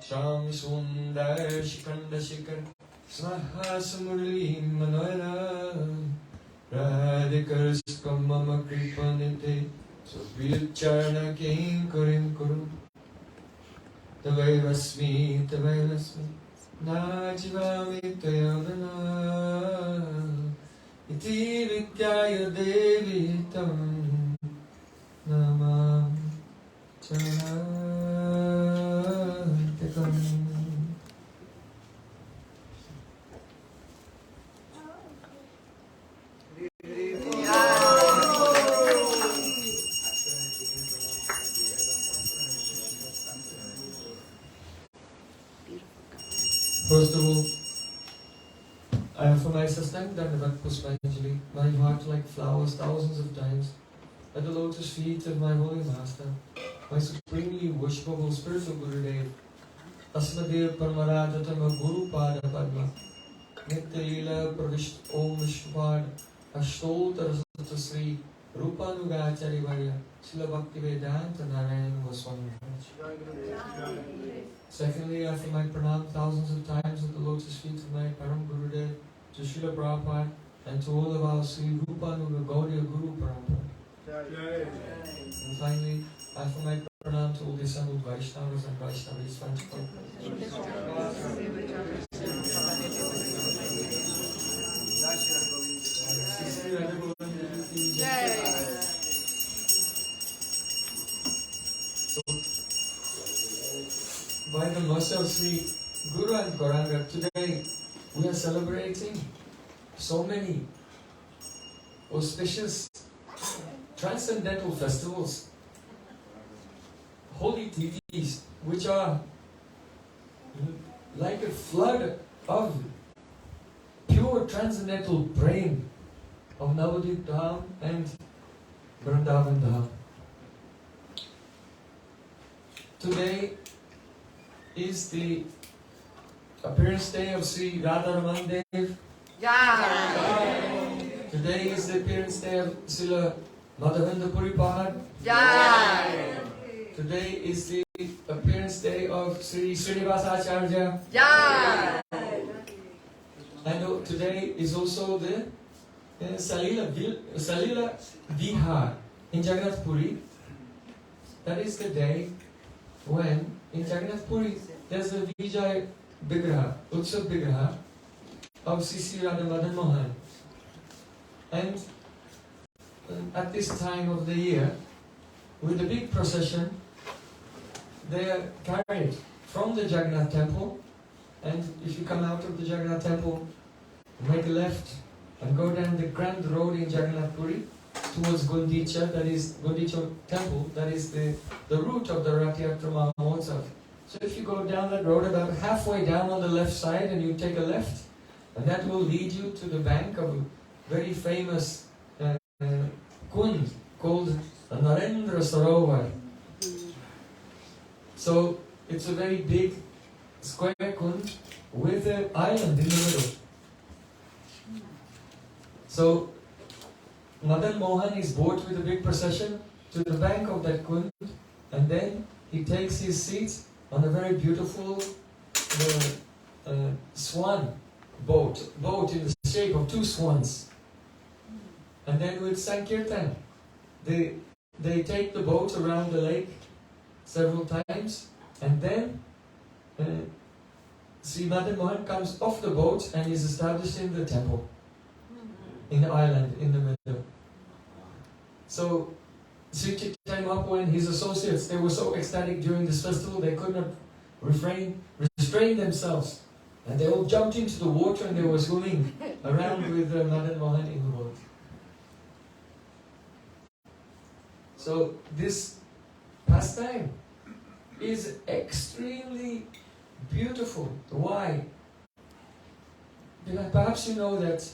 Sham Sundar Shikanda Shikar Smaha Samurli Manoyara Radhikar Skamama Kripanite Subhircharna King Kurim Kuru Tavai Vasmi Najivami Tayavana Iti Vidyaya Devi Tam Namam Charantikam. First of all, I offer my sustained Dandavat Pushpanjali, my heart like flowers thousands of times, at the lotus feet of my holy master, my supremely worshipable spiritual Gurudev, Asmadev Paramaradhatama Guru Pada Padma, Nitya Pravisht Om Vishwad, Ashtolta Rasata Sri, Rupanugachari Varya, Srila Bhaktivedanta Narayana Goswami. Secondly, I offer my pranam thousands of times at the lotus feet of my Param Gurudev, to Srila Prabhupada, and to all of our Sri Rupanuga Gaudiya Guru Parampara. And finally, I offer my pranam to all the assembled Vaishnavas and Vaishnavis. By the mercy of Sri Guru and Gauranga, today we are celebrating so many auspicious transcendental festivals, holy deities, which are like a flood of pure transcendental prem of Navadvip Dham and Vrindavan Dham. Today is the appearance day of Sri Radharaman Dev. Today is the appearance day of Srila Madhavendra Puripad. Today is the appearance day of Sri Srinivasa Acharya. And today is also the Salila Vihar in Jagannath Puri. That is the day when in Jagannath Puri there's the Vijay Vigraha, Utsav Vigraha of Sri Radha Madan Mohan. And at this time of the year, with the big procession, they are carried from the Jagannath temple, and if you come out of the Jagannath temple, make a left and go down the grand road in Jagannath Puri towards Gundicha, that is Gundicha temple, that is the route of the Rath Yatra Mahotsav. So if you go down that road about halfway down on the left side and you take a left, and that will lead you to the bank of a very famous kund called Narendra Sarovar. So it's a very big square kund with an island in the middle. So Madan Mohan is brought with a big procession to the bank of that kund, and then he takes his seat on a very beautiful swan boat in the shape of two swans. And then with Sankirtan, they take the boat around the lake several times, and then Sri Madan Mohan comes off the boat and is established in the temple, in the island in the middle. So Sri Chaitanya Mahaprabhu and his associates, they were so ecstatic during this festival, they could not restrain themselves. And they all jumped into the water and they were swimming around with Madan Mohan in the boat. So this pastime is extremely beautiful. Why? Because perhaps you know that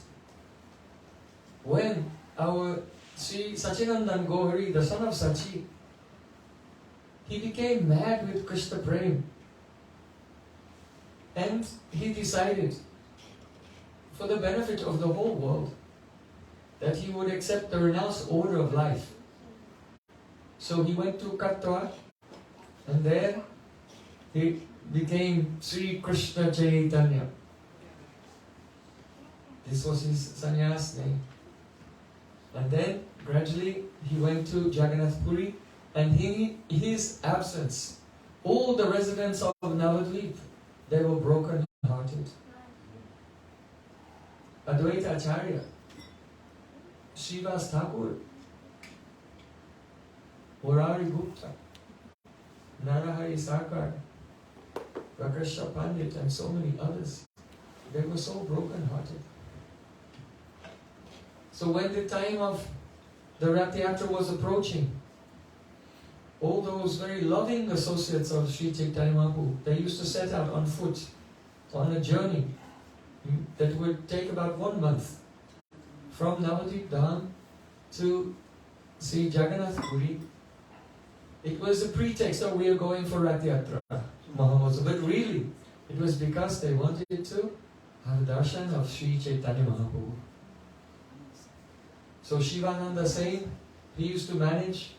when our Sri Sachinandan Gauri, the son of Sachi, he became mad with Krishna Prem. And he decided, for the benefit of the whole world, that he would accept the renounced order of life. So he went to Katwa, and there he became Sri Krishna Chaitanya. This was his sannyas name. And then gradually he went to Jagannath Puri, and in his absence, all the residents of Navadvip, they were broken hearted. Advaita Acharya, Srivas Thakur, Murari Gupta, Narahari Sarkar, Prakasha Pandit, and so many others, they were so broken hearted. So when the time of the Rath Yatra was approaching, all those very loving associates of Sri Chaitanya Mahaprabhu, they used to set out on foot on a journey that would take about 1 month from Navadvip Dham to Sri Jagannath Puri. It was a pretext that we are going for Rath Yatra, Mahamotsav, but really it was because they wanted to have darshan of Sri Chaitanya Mahaprabhu. So Shivananda Sain, he used to manage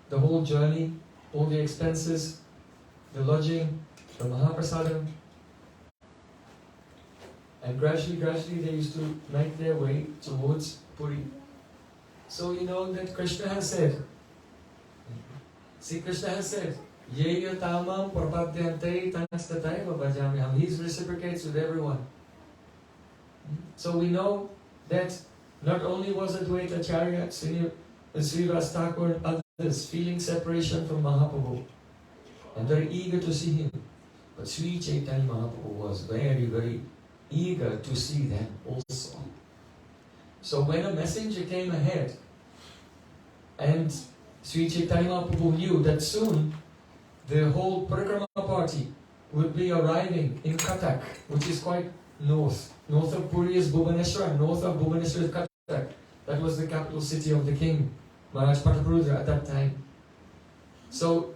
the whole journey, all the expenses, the lodging, the Mahaprasadam. And gradually they used to make their way towards Puri. So you know that Krishna has said, see, Krishna has said, Yeya tamam prapadyante tanstataiva bhajamyam. He reciprocates with everyone. So we know that not only was Advaita Acharya, Srivas Thakur and others feeling separation from Mahaprabhu and very eager to see him, but Sri Chaitanya Mahaprabhu was very, very eager to see them also. So when a messenger came ahead, and Sri Chaitanya Mahaprabhu knew that soon the whole Parikrama party would be arriving in Cuttack, which is quite north. North of Puri is Bhubaneswar, and north of Bhubaneswar is Cuttack. That was the capital city of the king, Maharaj Pataprudra, at that time. So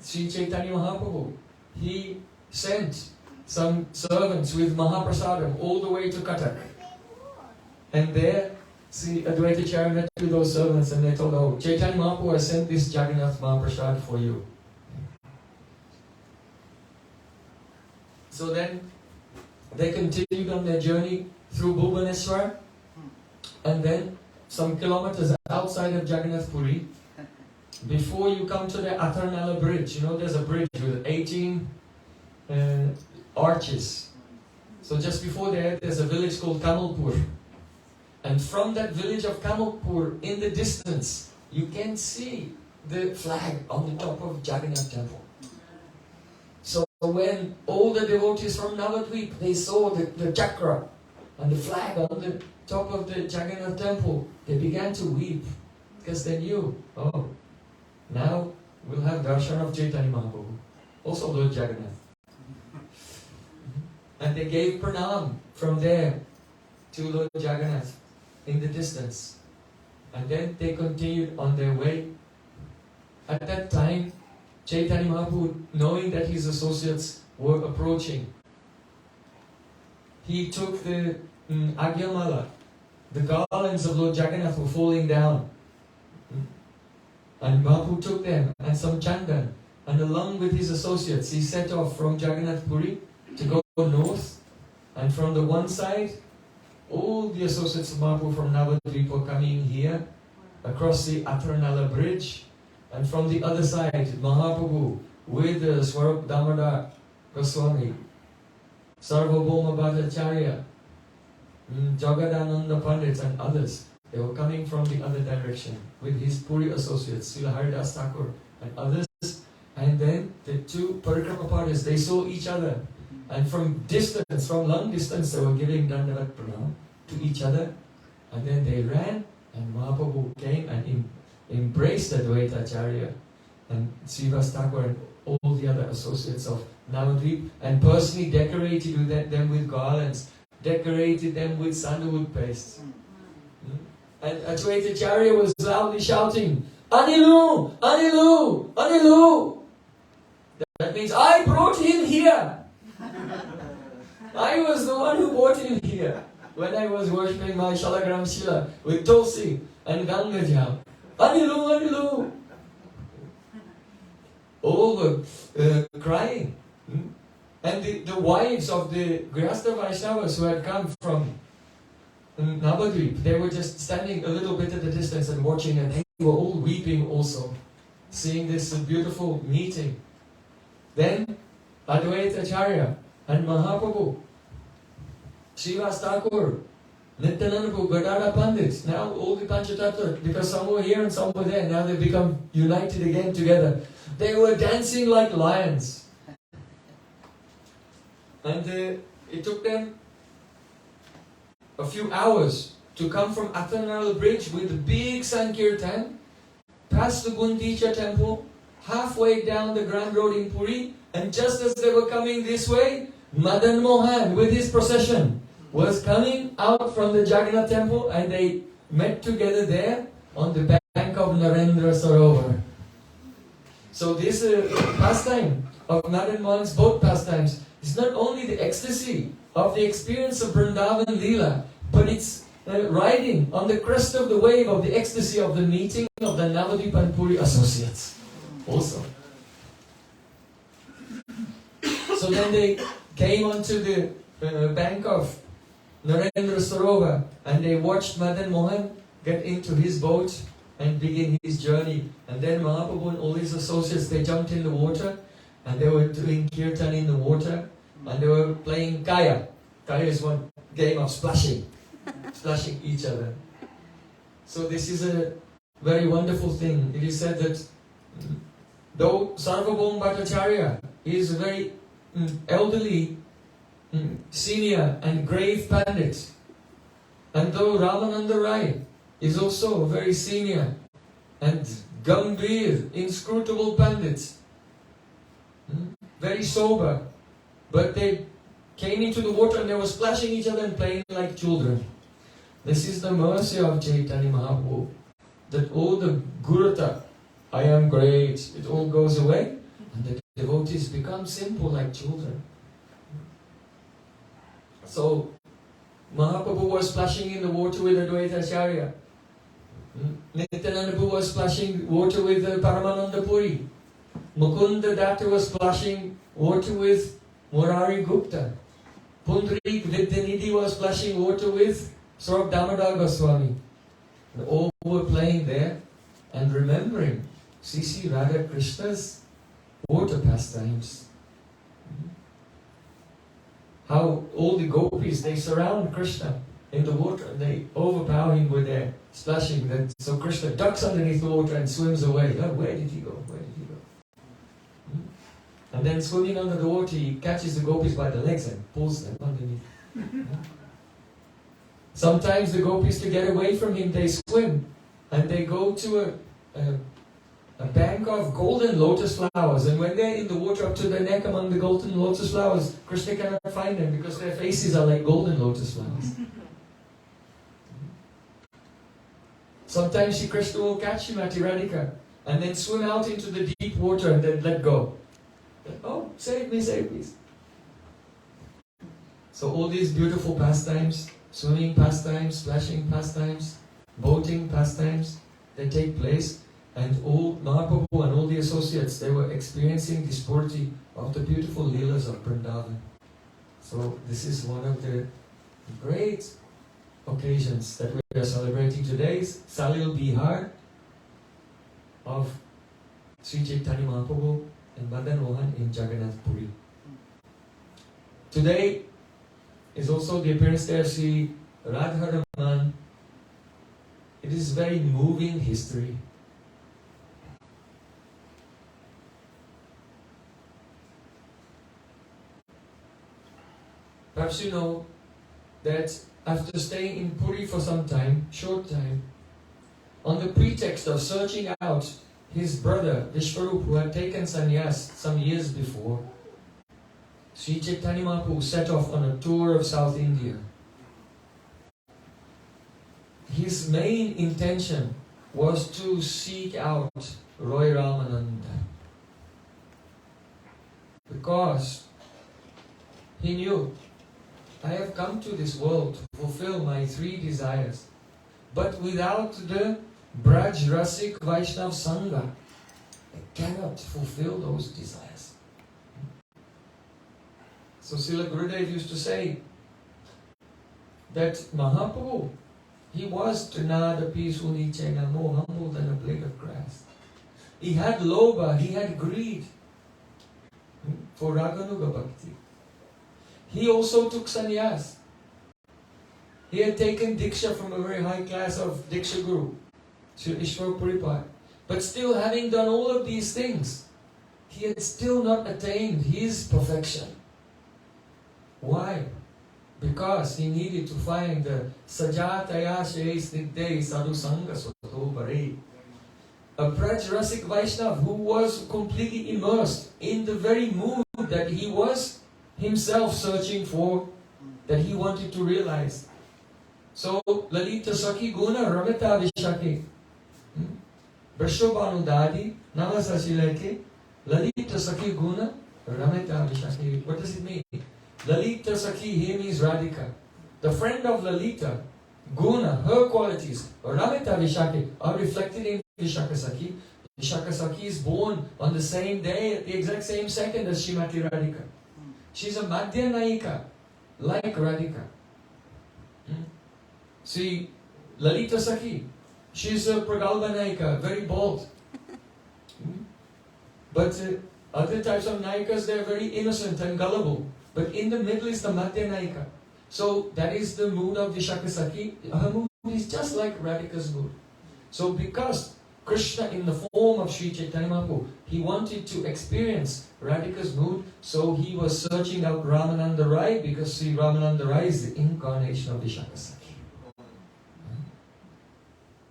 Sri Chaitanya Mahaprabhu, he sent some servants with Mahaprasadam all the way to Cuttack. And there, see, Advaita Acharya met with those servants, and they told, oh, Chaitanya Mahaprabhu has sent this Jagannath Mahaprasad for you. So then, they continued on their journey through Bhubaneswar, and then some kilometers outside of Jagannath Puri, before you come to the Atharnala bridge, you know there's a bridge with 18 arches. So just before there's a village called Kamalpur. And from that village of Kamalpur, in the distance, you can see the flag on the top of Jagannath temple. So when all the devotees from Navadvip, they saw the chakra and the flag on the top of the Jagannath temple, they began to weep because they knew, oh, now we'll have darshan of Chaitanya Mahaprabhu, also Lord Jagannath. And they gave pranam from there to Lord Jagannath in the distance. And then they continued on their way. At that time, Chaitanya Mahaprabhu, knowing that his associates were approaching, he took the Agyamala, the garlands of Lord Jagannath were falling down. And Mahaprabhu took them and some chandan, and along with his associates, he set off from Jagannath Puri to go north. And from the one side, all the associates of Mahaprabhu from Navadvip were coming here, across the Atharnala bridge. And from the other side, Mahaprabhu with Swarup Damodar Goswami, Sarvabhauma Bhattacharya, Jagadananda Pandit and others, they were coming from the other direction with his Puri associates, Srila Haridas Thakur and others. And then the two Parikrama parties, they saw each other. And from distance, from long distance, they were giving Dandavat Pranam to each other. And then they ran, and Mahaprabhu came and embraced Advaita Acharya and Srivas Thakur and all the other associates of Navadvip, and personally decorated them with garlands, decorated them with sandalwood paste. And Advaita Acharya was loudly shouting, Anilu! Anilu! Anilu! That means, I brought him here! I was the one who brought him here when I was worshipping my Shalagram Shila with Tulsi and Gangajam. Anilu! Anilu! All were crying. And the wives of the Grihastha Vaishnavas who had come from Navadvip, they were just standing a little bit at a distance and watching, and they were all weeping also, seeing this beautiful meeting. Then Advaita Acharya and Mahaprabhu, Srivas Thakur, Nityananda Prabhu, Gadada Pandits, now all the Panchatattva, because some were here and some were there, now they've become united again together. They were dancing like lions. And it took them a few hours to come from Athanal Bridge with a big Sankirtan, past the Gundicha temple, halfway down the Grand Road in Puri, and just as they were coming this way, Madan Mohan with his procession was coming out from the Jagannath temple, and they met together there on the bank of Narendra Sarovar. So this pastime of Madan Mohan's both pastimes is not only the ecstasy of the experience of Vrindavan Leela, but it's riding on the crest of the wave of the ecstasy of the meeting of the Navadvip and Puri associates also. So then they came onto the bank of Narendra Sarovar, and they watched Madan Mohan get into his boat and begin his journey. And then Mahaprabhu and all his associates, they jumped in the water, and they were doing kirtan in the water, and they were playing kaya. Kaya is one game of splashing each other. So this is a very wonderful thing. It is said that though Sarvabhauma Bhattacharya is a very elderly, senior and grave pandit, and though Ramananda Rai is also a very senior and gambhir, inscrutable pandit, very sober, but they came into the water and they were splashing each other and playing like children. This is the mercy of Chaitanya Mahaprabhu, that all the gurata, I am great, it all goes away, and the devotees become simple like children. So Mahaprabhu was splashing in the water with Advaita Acharya. Nityananda Prabhu was splashing water with Paramananda Puri. Mukunda Datta was splashing water with Murari Gupta. Pundarik Vidyanidhi was splashing water with Swarup Damodar Goswami. And all were playing there and remembering Sri Radha Krishna's water pastimes. How all the gopis, they surround Krishna in the water and they overpower him with their splashing. So Krishna ducks underneath the water and swims away. Oh, where did he go? Where did he go? And then swimming under the water, he catches the gopis by the legs and pulls them underneath. Sometimes the gopis, to get away from him, they swim and they go to a bank of golden lotus flowers, and when they're in the water up to their neck among the golden lotus flowers, Krishna cannot find them because their faces are like golden lotus flowers. Sometimes Shri Krishna will catch Srimati Radhika and then swim out into the deep water and then let go. Oh, save me, please. So all these beautiful pastimes, swimming pastimes, splashing pastimes, boating pastimes, they take place. And all Mahaprabhu and all the associates, they were experiencing the spurti of the beautiful leelas of Vrindavan. So this is one of the great occasions that we are celebrating today. Salil Bihar of Sri Chaitanya Mahaprabhu and Madan Mohan in Jagannath Puri. Today is also the appearance there of Sri Radharaman. It is very moving history. Perhaps you know that after staying in Puri for some time, short time, on the pretext of searching out his brother Vishwarup, who had taken sannyas some years before, Sri Chaitanya Mahaprabhu set off on a tour of South India. His main intention was to seek out Roy Ramananda, because he knew, I have come to this world to fulfill my three desires, but without the Braj Rasik Vaishnav Sangha, I cannot fulfill those desires. So Srila Gurudev used to say that Mahaprabhu, he was Trinadapi Sunichena, more humble than a blade of grass. He had lobha, he had greed for Raganuga Bhakti. He also took sannyas. He had taken Diksha from a very high class of Diksha Guru, Sri Ishwar Puripad. But still, having done all of these things, he had still not attained his perfection. Why? Because he needed to find the Sajataya Shri Snigdei Sadhu Sangha Soto Bare. A Braj Rasik Vaishnav who was completely immersed in the very mood that he was himself searching for, that he wanted to realize. So, Lalita Sakhi Guna Ramita Vishaki Brashobanu Dadi Namasashilake Lalita Sakhi Guna Ramita Vishaki. What does it mean? Lalita Sakhi here means Radhika. The friend of Lalita, Guna, her qualities, Ramita Vishaki, are reflected in Vishaka Sakhi. Vishaka Sakhi is born on the same day, at the exact same second as Srimati Radhika. She's a Madhya Naika, like Radhika. See, Lalita Sakhi, she's a Pragalbha Naika, very bold. But other types of Naikas, they're very innocent and gullible. But in the middle is the Madhya Naika. So that is the mood of Vishaka Sakhi. Her mood is just like Radhika's mood. So because Krishna in the form of Sri Chaitanya Mahaprabhu, he wanted to experience Radhika's mood, so he was searching out Ramananda Rai, because Sri Ramananda Rai is the incarnation of Vishaka Sakhi.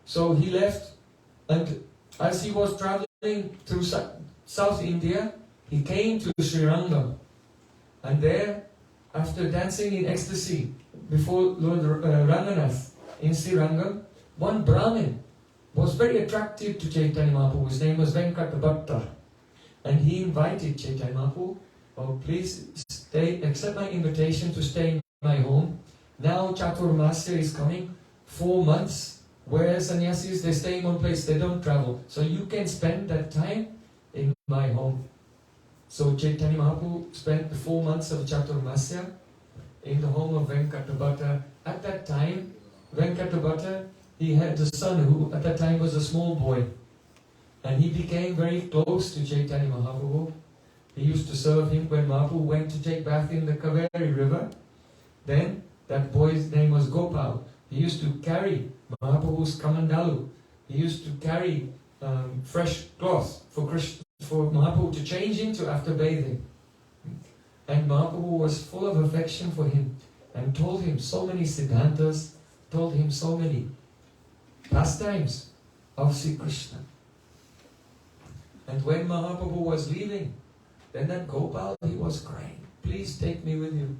So he left, and as he was traveling through South India, he came to Sri Rangam. And there, after dancing in ecstasy before Lord Ranganath in Sri Rangam, one Brahmin was very attractive to Chaitanya Mahaprabhu. His name was Venkata Bhatta. And he invited Chaitanya Mahaprabhu, oh please stay, accept my invitation to stay in my home. Now Chaturmasya is coming, 4 months. Whereas sannyasis, they stay in one place, they don't travel. So you can spend that time in my home. So Chaitanya Mahaprabhu spent the 4 months of Chaturmasya in the home of Venkata Bhatta. At that time, Venkata Bhatta, he had a son who at that time was a small boy. And he became very close to Chaitanya Mahaprabhu. He used to serve him when Mahaprabhu went to take bath in the Kaveri river. Then that boy's name was Gopal. He used to carry Mahaprabhu's kamandalu. He used to carry fresh cloth for Mahaprabhu to change into after bathing. And Mahaprabhu was full of affection for him and told him so many siddhantas, told him so many pastimes of Sri Krishna. And when Mahaprabhu was leaving, then that Gopal, he was crying, please take me with you.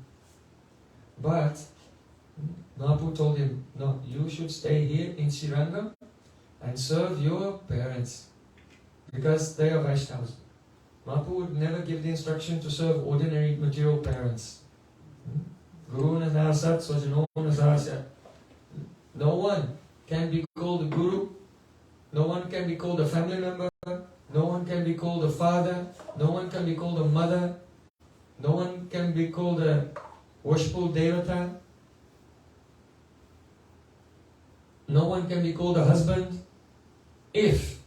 But Mahaprabhu told him, no, you should stay here in Sri Rangam and serve your parents, because they are Vaishnavas. Mahaprabhu would never give the instruction to serve ordinary material parents. Guru nasat swajano nasasya. No one can be called a guru, no one can be called a family member, no one can be called a father, no one can be called a mother, no one can be called a worshipful devata, no one can be called a husband if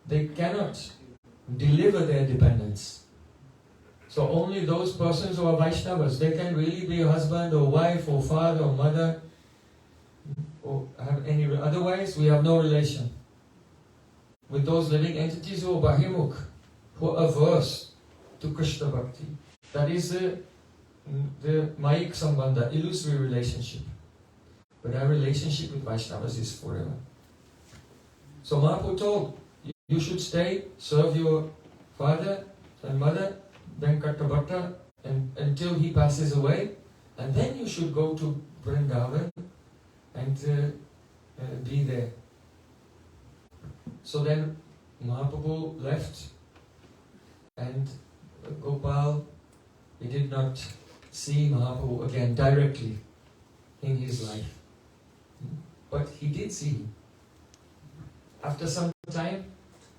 they cannot deliver their dependence. So only those persons who are Vaishnavas, they can really be a husband or wife or father or mother or have any. Otherwise, we have no relation with those living entities who are Bahimukh, who are averse to Krishna Bhakti. That is the Mayik Sambandha, illusory relationship. But our relationship with Vaishnavas is forever. So Mahaprabhu told, you should stay, serve your father and mother, Venkata Bhatta, until he passes away, and then you should go to Vrindavan and be there. So then Mahaprabhu left, and Gopal, he did not see Mahaprabhu again directly in his life. But he did see him. After some time,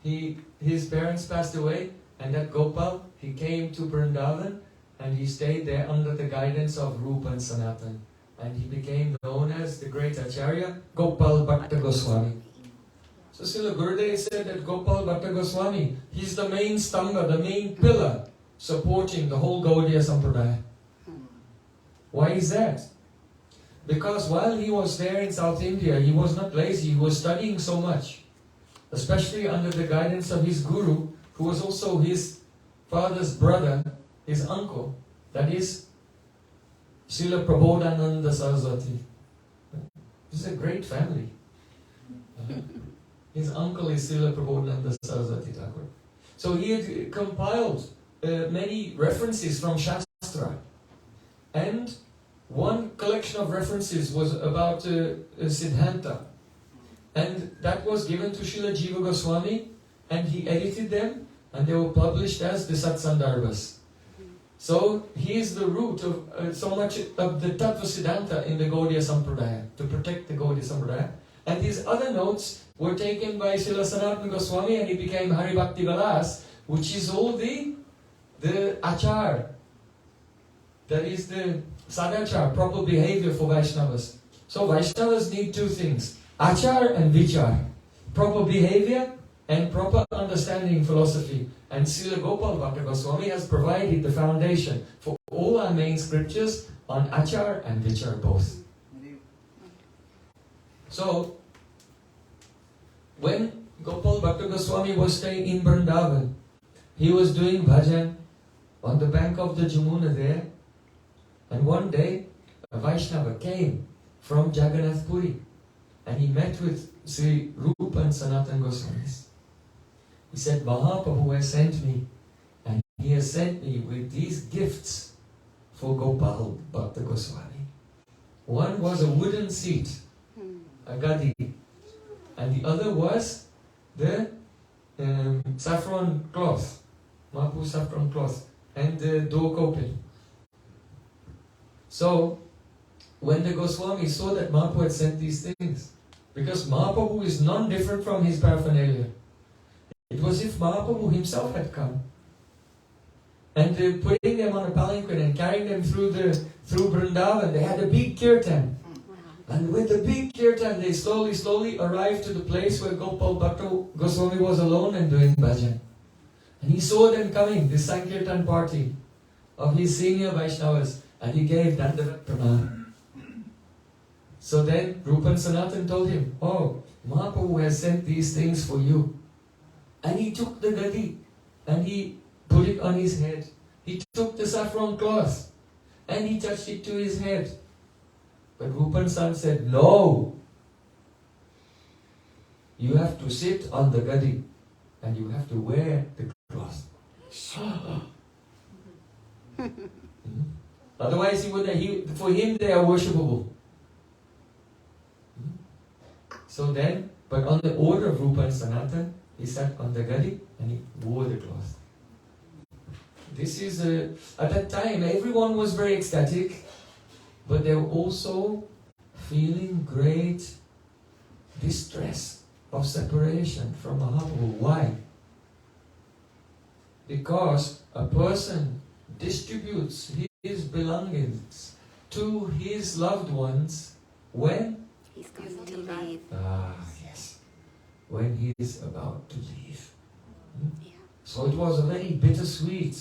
his parents passed away, and that Gopal, he came to Vrindavan, and he stayed there under the guidance of Rupa and Sanatan. And he became known as the great Acharya Gopal Bhatta Goswami. So Srila Gurudev said that Gopal Bhatta Goswami, he's the main stamba, the main pillar supporting the whole Gaudiya Sampradaya. Why is that? Because while he was there in South India, he was not lazy, he was studying so much. Especially under the guidance of his guru, who was also his father's brother, his uncle, that is Srila Prabodhananda Saraswati. This is a great family. His uncle is Srila Prabodhananda Saraswati Thakur. So he had compiled many references from Shastra. And one collection of references was about Siddhanta. And that was given to Srila Jiva Goswami, and he edited them, and they were published as the Satsandarbhas. So he is the root of so much of the Tattva Siddhanta in the Gaudiya Sampradaya, to protect the Gaudiya Sampradaya. And his other notes were taken by Srila Sanatana Goswami, and he became Hari Bhakti Vilas, which is all the achar, that is the sadachar, proper behavior for Vaishnavas. So Vaishnavas need two things, achar and vichar, proper behavior and proper understanding philosophy. And Srila Gopal Bhatta Goswami has provided the foundation for all our main scriptures on achar and vichar both. So, when Gopal Bhatta Goswami was staying in Vrindavan, he was doing bhajan on the bank of the Jamuna there, and one day a Vaishnava came from Jagannath Puri, and he met with Sri Rupa and Sanatan Goswamis. He said, Mahaprabhu has sent me, and he has sent me with these gifts for Gopal Bhatta Goswami. One was a wooden seat, a gadi, and the other was the saffron cloth, Mahaprabhu saffron cloth, and the dokopil. So, when the Goswami saw that Mahaprabhu had sent these things, because Mahaprabhu is non-different from his paraphernalia, it was as if Mahaprabhu himself had come. And putting them on a palanquin and carrying them through Vrindavan, they had a big kirtan. And with the big kirtan, they slowly arrived to the place where Gopal Bhatta Goswami was alone and doing bhajan. And he saw them coming, this Sankirtan party of his senior Vaishnavas, and he gave Dandavat Pranam. So then Rupan Sanatan told him, oh, Mahaprabhu has sent these things for you. And he took the gadi and he put it on his head. He took the saffron cloth and he touched it to his head. But Rupan San said, no, you have to sit on the gadi and you have to wear the cloth. Otherwise, for him they are worshipable. So then, but on the order of Rupa and Sanatan, he sat on the gadi and he wore the cloth. This is at that time everyone was very ecstatic, but they were also feeling great distress of separation from Mahaprabhu. Why? Because a person distributes his belongings to his loved ones when he's going to leave. Yes. When he is about to leave. Yeah. So it was a very bittersweet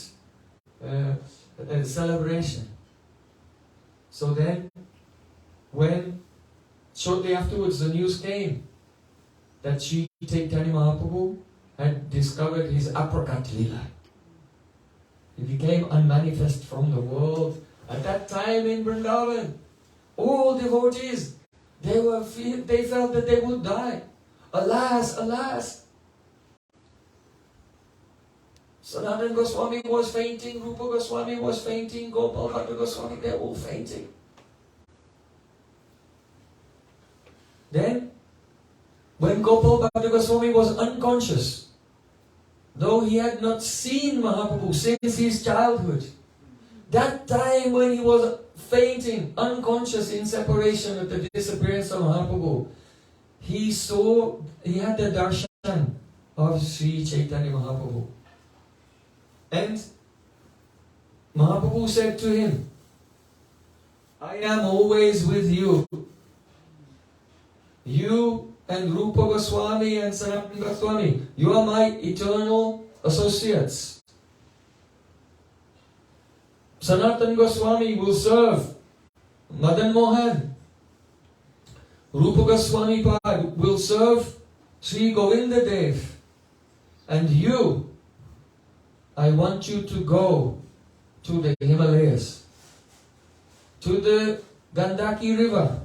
celebration. So then, when shortly afterwards the news came that Sri Chaitanya Mahaprabhu had discovered his apricot lila. He became unmanifest from the world. At that time in Vrindavan, all devotees, they felt that they would die. Alas, alas. Sanatana Goswami was fainting, Rupa Goswami was fainting, Gopal Bhatta Goswami, they were all fainting. Then, when Gopal Bhatta Goswami was unconscious, though he had not seen Mahaprabhu since his childhood, that time when he was fainting, unconscious in separation with the disappearance of Mahaprabhu, he had the darshan of Sri Chaitanya Mahaprabhu. And Mahaprabhu said to him, I am always with you. You and Rupa Goswami and Sanatana Goswami, you are my eternal associates. Sanatana Goswami will serve Madan Mohan. Rupa Goswami Pad will serve Sri Govinda Dev. And you, I want you to go to the Himalayas, to the Gandaki river.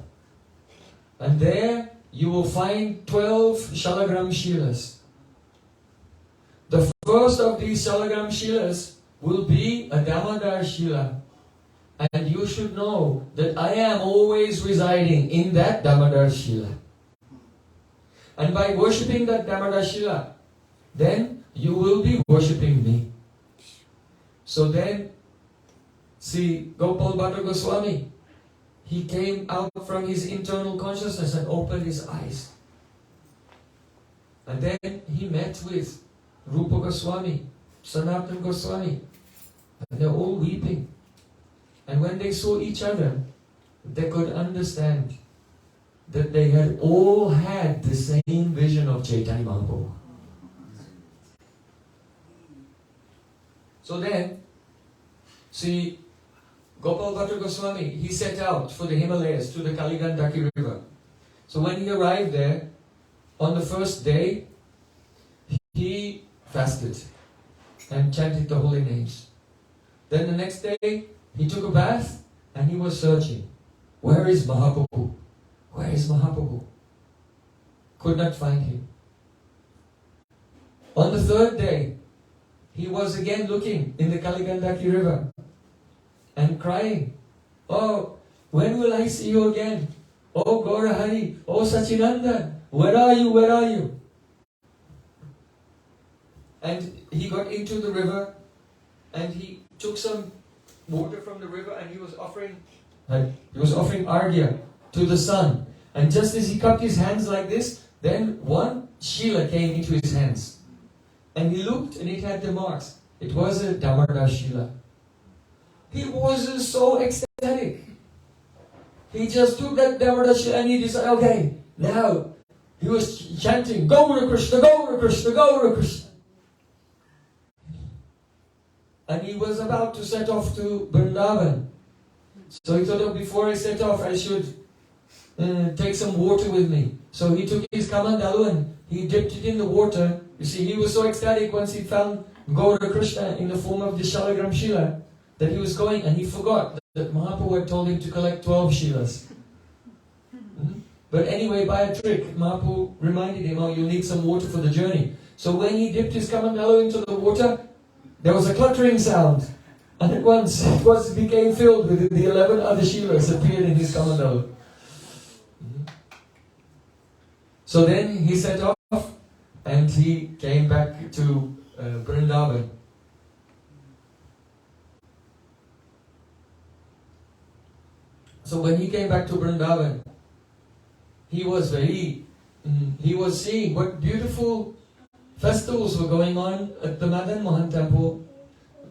And there you will find 12 Shalagram Shilas. The first of these Shalagram Shilas will be a Damodar Shila. And you should know that I am always residing in that Damodar Shila. And by worshipping that Damodar Shila, then you will be worshipping me. So then, see, Gopal Bhatta Goswami, he came out from his internal consciousness and opened his eyes. And then he met with Rupa Goswami, Sanatana Goswami, and they're all weeping. And when they saw each other, they could understand that they had all had the same vision of Chaitanya Mahaprabhu. So then, see, Gopal Bhatta Goswami, he set out for the Himalayas to the Kaligandaki river. So when he arrived there, on the first day, he fasted and chanted the holy names. Then the next day, he took a bath and he was searching. Where is Mahaprabhu? Where is Mahaprabhu? Could not find him. On the third day, he was again looking in the Kaligandaki river and crying, oh, when will I see you again? Oh Gaurahari, oh Sachinanda, where are you, where are you? And he got into the river and he took some water from the river and he was offering arghya to the sun. And just as he cupped his hands like this, then one Shila came into his hands. And he looked and it had the marks. It was a Damodar Shila. He was so ecstatic. He just took that Damodar Shila and he decided, okay, now he was chanting, Gaura Krishna, Gaura Krishna, Gaura Krishna. And he was about to set off to Vrindavan. So he thought, before I set off, I should take some water with me. So he took his kamandalu and he dipped it in the water. You see, he was so ecstatic once he found Gaura Krishna in the form of the Shalagram Shila that he was going, and he forgot that Mahaprabhu had told him to collect 12 Shilas. But anyway, by a trick, Mahaprabhu reminded him, oh, you need some water for the journey. So when he dipped his kamandalu into the water, there was a cluttering sound. And at once it became filled with the 11 other Shilas appeared in his kamandalu. So then he set off and he came back to Vrindavan. So when he came back to Vrindavan, he was seeing what beautiful festivals were going on at the Madan Mohan temple.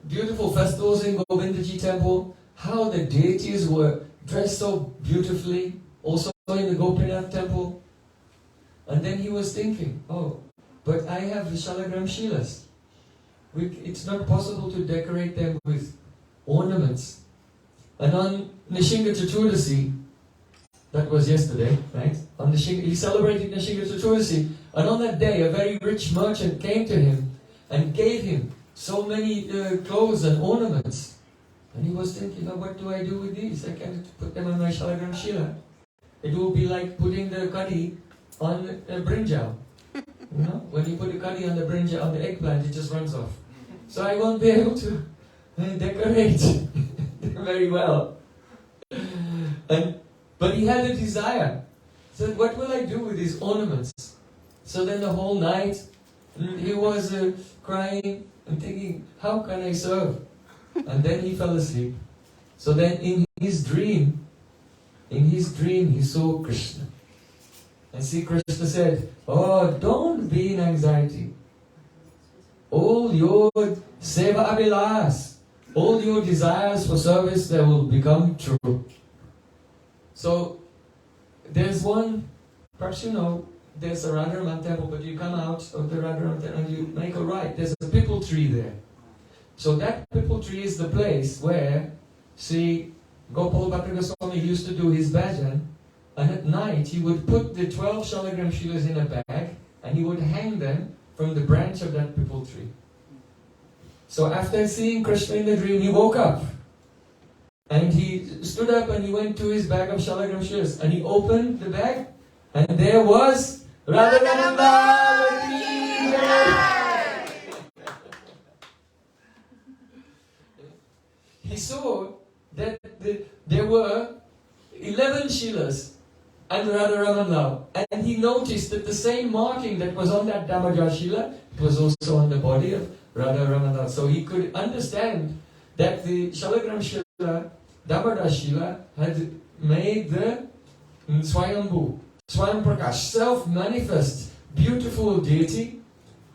Beautiful festivals in Govindaji temple. How the deities were dressed so beautifully. Also in the Gopinath temple. And then he was thinking, oh, but I have the Shalagram Shilas. It's not possible to decorate them with ornaments. And on Nishinga Chaturdasi, that was yesterday, right? He celebrated Nishinga Chaturdasi, and on that day a very rich merchant came to him and gave him so many clothes and ornaments. And he was thinking, oh, what do I do with these? I can't put them on my Shalagram Shila. It will be like putting the curry on a brinjal. You know, when you put a curry on the brinjal, on the eggplant, it just runs off. So I won't be able to decorate very well. But he had a desire. He said, what will I do with these ornaments? So then the whole night, he was crying and thinking, how can I serve? And then he fell asleep. So then in his dream, he saw Krishna. And see, Krishna said, oh, don't be in anxiety. All your seva abilas, all your desires for service, they will become true. So, there's one, perhaps you know, there's a Radharaman temple, but you come out of the Radharaman temple and you make a right. There's a pipal tree there. So that pipal tree is the place where Sri Gopal Bhatta Goswami used to do his bhajan, and at night he would put the 12 shalagram shilas in a bag and he would hang them from the branch of that pipal tree. So after seeing Krishna in the dream, he woke up and he stood up and he went to his bag of shalagram shilas and he opened the bag and there was Radharama. He saw that there were 11 shilas and Radharaman Lal, and he noticed that the same marking that was on that Damodar Shila was also on the body of Radharaman Lal. So he could understand that the Shalagram Shila, Damodar Shila, had made the Swayambhu, Swayam Prakash, self-manifest, beautiful deity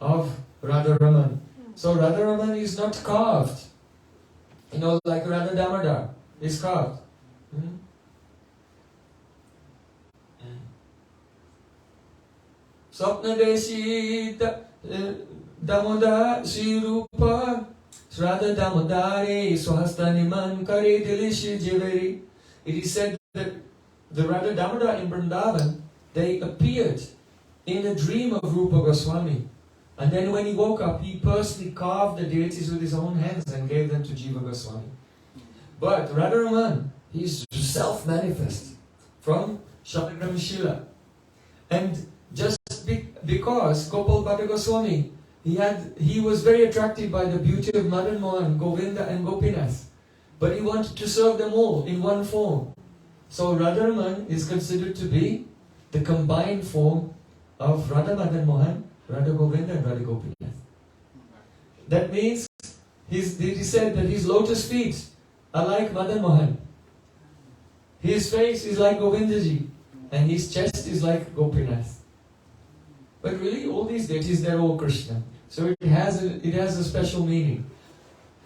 of Radharaman. So Radharaman is not carved. You know, like Radha Damodar is carved. Sapna Deshi Damodar Sri Rupa Radha Damodare Swahastaniman Kare Dilishi Jiveri. It is said that the Radha Damodar in Vrindavan, they appeared in a dream of Rupa Goswami. And then when he woke up, he personally carved the deities with his own hands and gave them to Jiva Goswami. But Radharaman, he is self-manifest from Shalagram Shila. And just because Gopal Bhatta Goswami, he was very attracted by the beauty of Madan Mohan, Govinda and Gopinath. But he wanted to serve them all in one form. So Radharaman is considered to be the combined form of Radha Madan Mohan, Radha Govinda and Radha Gopinath. That means, it is said that his lotus feet are like Madan Mohan. His face is like Govindaji and his chest is like Gopinath. But really, all these deities, they're all Krishna. So it has a special meaning.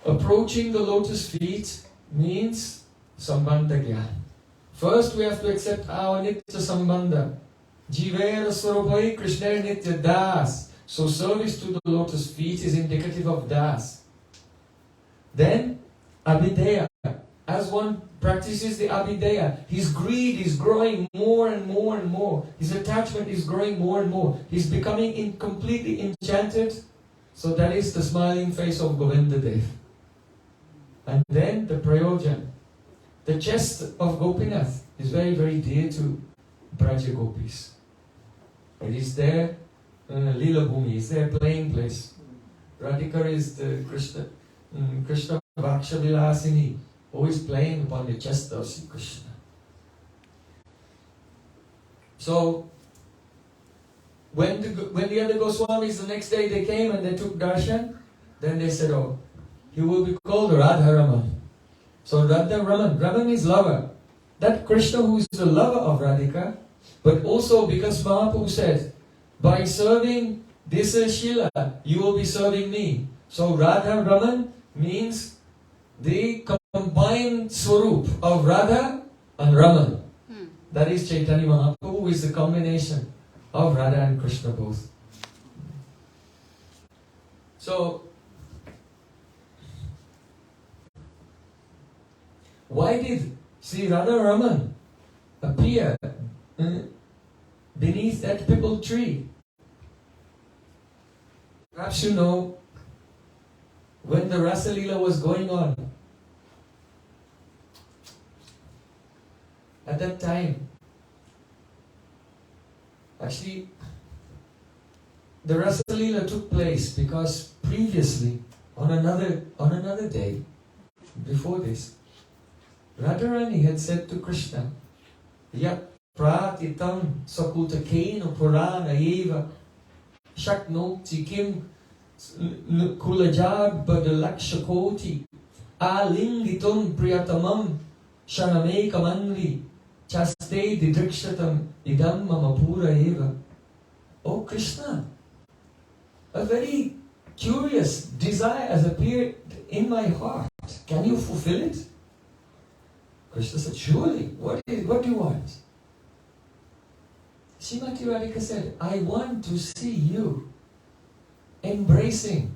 Approaching the lotus feet means Sambandha Gyan. First, we have to accept our Nitya Sambandha. Jivera Swarupai Krishna Nitya Das. So service to the lotus feet is indicative of Das. Then, Abhideya. As one practices the Abhideya, his greed is growing more and more and more. His attachment is growing more and more. He's becoming completely enchanted. So that is the smiling face of Govinda Dev. And then the Prayojan. The chest of Gopinath is very, very dear to Braja Gopis. It is their Lila Bhumi, it's their playing place. Radhika is the Krishna Vaksha Vilasini, always playing upon the chest of Sri Krishna. So, when the other Goswamis the next day they came and they took darshan, then they said, oh, he will be called Radharaman. So Raman means lover. That Krishna who is the lover of Radhika, but also because Mahaprabhu said, by serving this Shila, you will be serving me. So Radha Raman means the combined Swarup of Radha and Raman. That is Chaitanya Mahaprabhu, who is the combination of Radha and Krishna both. So, why did Sri Radha Raman appear beneath that pipal tree? Perhaps you know, when the Rasa Leela was going on, at that time, actually, the Rasa Leela took place because previously, on another day, before this, Radharani had said to Krishna, Yat pratitam sakutakena purana eva shaknoti kim kulajad badalakshakoti alingitum priyatamam shaname kamanli chaste didrikshatam idam mamapura eva. Oh Krishna, a very curious desire has appeared in my heart. Can you fulfill it? Krishna said, surely. What do you want? Srimati Radhika said, I want to see you embracing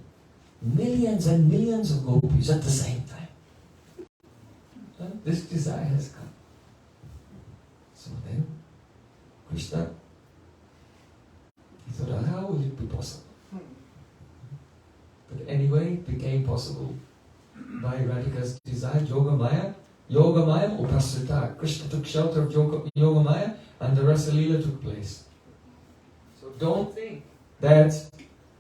millions and millions of gopis at the same time. And this desire has come. So then, Krishna, he thought, how will it be possible? But anyway, it became possible by Radhika's desire, Yogamaya. Yogamayam upasrita. Krishna took shelter of Yogamaya and the Rasa Leela took place. So don't think that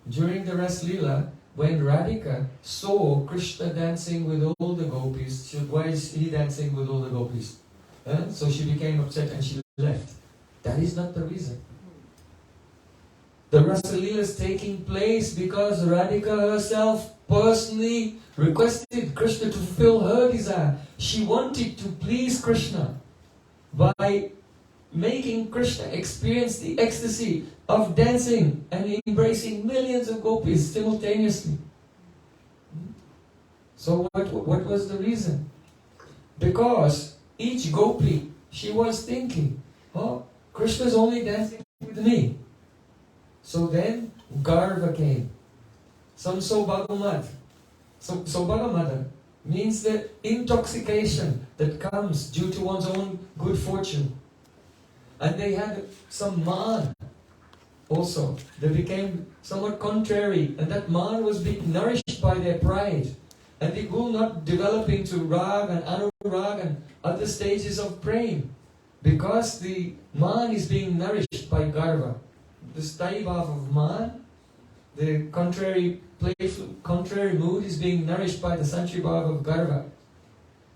during the Rasa Leela, when Radhika saw Krishna dancing with all the gopis, why is he dancing with all the gopis? So she became upset and she left. That is not the reason. The Rasa Leela is taking place because Radhika herself personally requested Krishna to fulfill her desire. She wanted to please Krishna by making Krishna experience the ecstasy of dancing and embracing millions of gopis simultaneously. So what was the reason? Because each gopi, she was thinking, oh, Krishna is only dancing with me. So then Garva came. Some Sobhagamad. Sobhagamada means the intoxication that comes due to one's own good fortune. And they had some man also. They became somewhat contrary, and that man was being nourished by their pride. And they will not develop into rag and anurag and other stages of prem. Because the man is being nourished by garva. The sthayi bhav of man, the contrary mood is being nourished by the sanchari bhav of garva.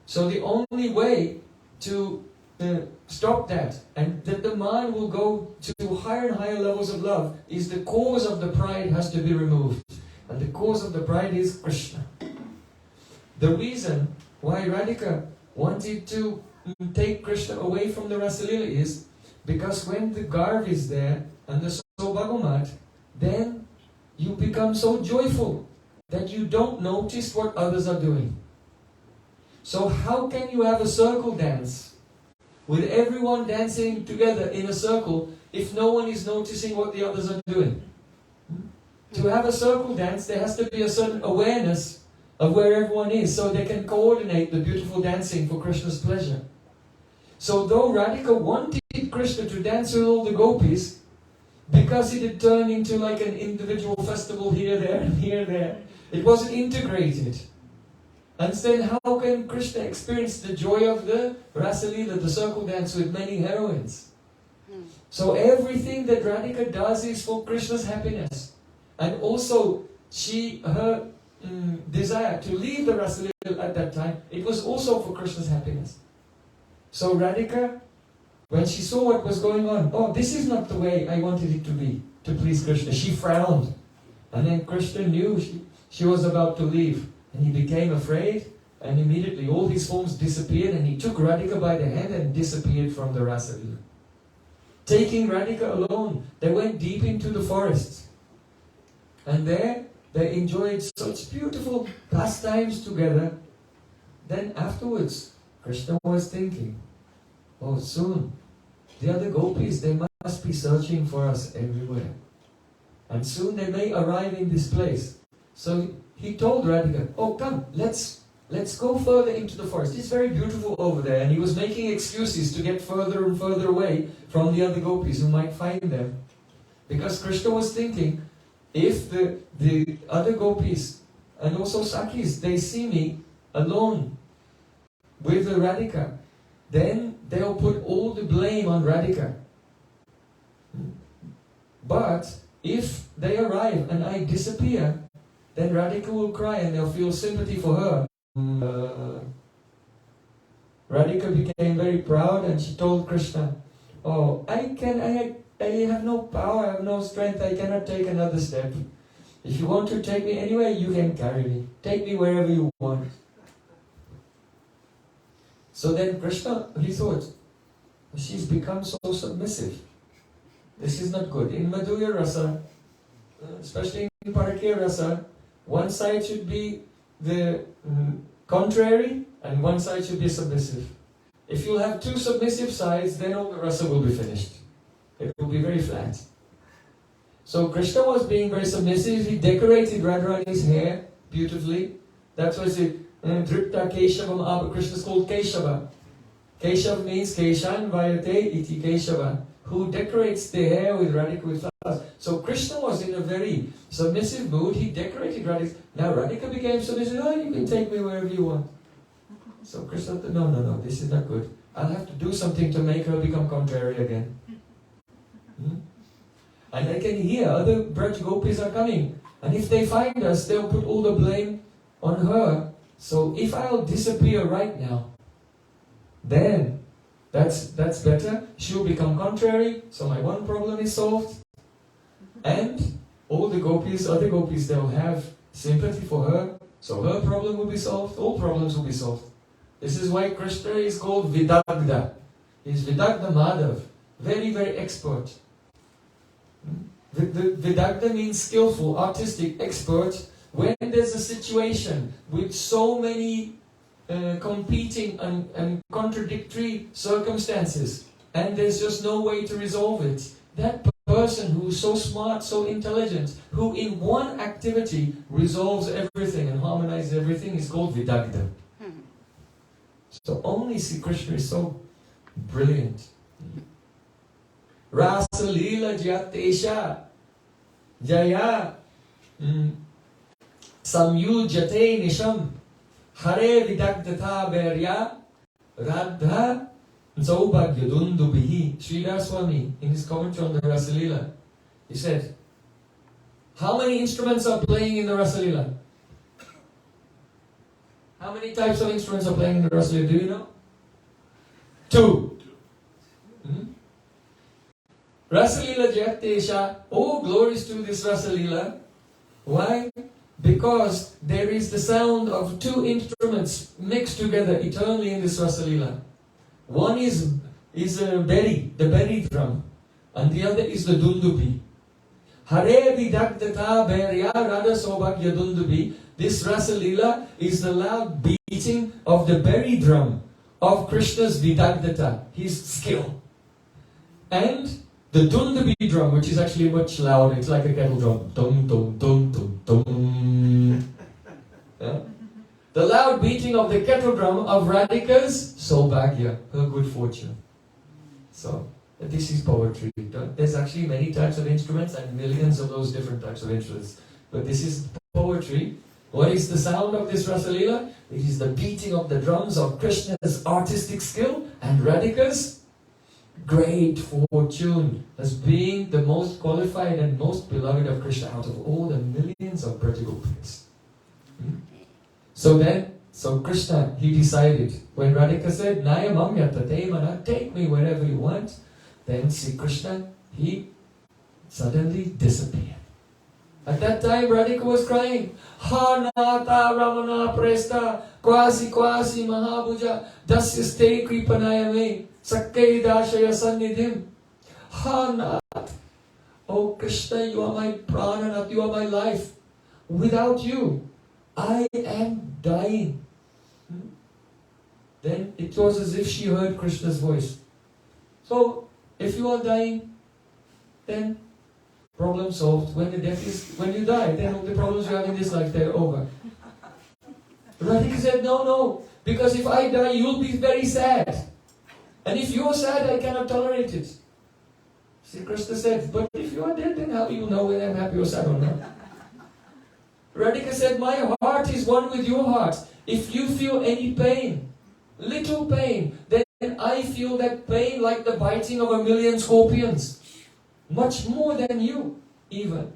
So the only way to stop that, and that the man will go to higher and higher levels of love, is the cause of the pride has to be removed. And the cause of the pride is Krishna. The reason why Radhika wanted to take Krishna away from the Rasa Leela is because when the Garv is there and the Sobhagamad, then you become so joyful that you don't notice what others are doing. So how can you have a circle dance with everyone dancing together in a circle if no one is noticing what the others are doing? To have a circle dance, there has to be a certain awareness of where everyone is so they can coordinate the beautiful dancing for Krishna's pleasure. So though Radhika wanted Krishna to dance with all the gopis, because it had turned into like an individual festival here, there, and here, there, it wasn't integrated. And then how can Krishna experience the joy of the Rasa Leela, the circle dance with many heroines? So everything that Radhika does is for Krishna's happiness. And also, her desire to leave the Rasa Leela at that time, it was also for Krishna's happiness. So Radhika, when she saw what was going on, oh, this is not the way I wanted it to be, to please Krishna. She frowned. And then Krishna knew she was about to leave. And he became afraid, and immediately all his forms disappeared, and he took Radhika by the hand and disappeared from the Rasa Leela. Taking Radhika alone, they went deep into the forest. And there, they enjoyed such beautiful pastimes together. Then afterwards, Krishna was thinking, oh, soon, the other gopis, they must be searching for us everywhere. And soon they may arrive in this place. So he told Radhika, oh, come, let's go further into the forest. It's very beautiful over there. And he was making excuses to get further and further away from the other gopis who might find them. Because Krishna was thinking, if the other gopis and also Sakhis, they see me alone with the Radhika, then they'll put all the blame on Radhika. But if they arrive and I disappear, then Radhika will cry and they'll feel sympathy for her. Radhika became very proud and she told Krishna, oh, I have no power, I have no strength, I cannot take another step. If you want to take me anywhere, you can carry me. Take me wherever you want. So then Krishna, he thought, she's become so submissive. This is not good. In Madhurya Rasa, especially in Parakya Rasa, one side should be the contrary and one side should be submissive. If you have two submissive sides, then all the rasa will be finished. It will be very flat. So Krishna was being very submissive. He decorated Radharani's hair beautifully. That's why it's Dripta Keshavam Abha. Krishna is called Keshava. Keshav means Keshan Vayate iti Keshava, who decorates the hair with Radhika with flowers. So Krishna was in a very submissive mood. He decorated Radhika. Now Radhika became submissive. Oh, you can take me wherever you want. So Krishna said, no, this is not good. I'll have to do something to make her become contrary again. And I can hear other Braj Gopis are coming. And if they find us, they'll put all the blame on her. So if I'll disappear right now, then that's better. She'll become contrary. So my one problem is solved. And all the gopis, other gopis, they'll have sympathy for her. So her problem will be solved. All problems will be solved. This is why Krishna is called Vidagda. He's Vidagda Madhav. Very, very expert. Vidagda means skillful, artistic, expert. When there's a situation with so many competing and contradictory circumstances, and there's just no way to resolve it, that person who's so smart, so intelligent, who in one activity resolves everything and harmonizes everything is called Vidagda. So only Sri Krishna is so brilliant. Rasa Leela Jyatesha Jaya Samyujate Nisham Hare Vidagdata Berya Radha Zaubhagyadundubihi. Sridhar Swami, in his commentary on the Rasa Leela, he said, how many instruments are playing in the Rasa Leela? How many types of instruments are playing in the Rasa Leela? Do you know? 2. Rasa Leela Jayatesha. Oh, glories to this Rasa Leela. Why? Because there is the sound of 2 instruments mixed together eternally in this Rasa Leela. One is a berry, the berry drum, and the other is the dundubi. Hare Vidagdata Berya Radha Saubhagya Dundubi. This Rasa Leela is the loud beating of the berry drum of Krishna's Vidagdata, his skill. And the dundubi drum, which is actually much louder, it's like a kettle drum. Dum, dum, dum, dum, dum. Yeah? The loud beating of the kettle drum of Radhika's Saubhagya, her good fortune. So, this is poetry. There's actually many types of instruments and millions of those different types of instruments. But this is poetry. What is the sound of this Rasa Leela? It is the beating of the drums of Krishna's artistic skill and Radhika's great fortune as being the most qualified and most beloved of Krishna out of all the millions of Brajagopis. So Krishna, he decided, when Radhika said, Naya mamyata te mana, take me wherever you want, then Sri Krishna, he suddenly disappeared. At that time, Radhika was crying, Ha nata ramana presta, kwasi kwasi mahabhuja, dasyaste kripanayame, sakkei dashaya sannidhim. Ha nat, oh Krishna, you are my prananath, you are my life. Without you, I am dying. Then it was as if she heard Krishna's voice. So, if you are dying, then problem solved. When you die, then all the problems you have in this life, they're over. Radhika said, no, because if I die, you'll be very sad. And if you're sad, I cannot tolerate it. Sri Krishna said, but if you are dead, then how do you know whether I'm happy or sad or not? Radhika said, my heart is one with your heart. If you feel any pain, little pain, then I feel that pain like the biting of 1,000,000 scorpions. Much more than you, even.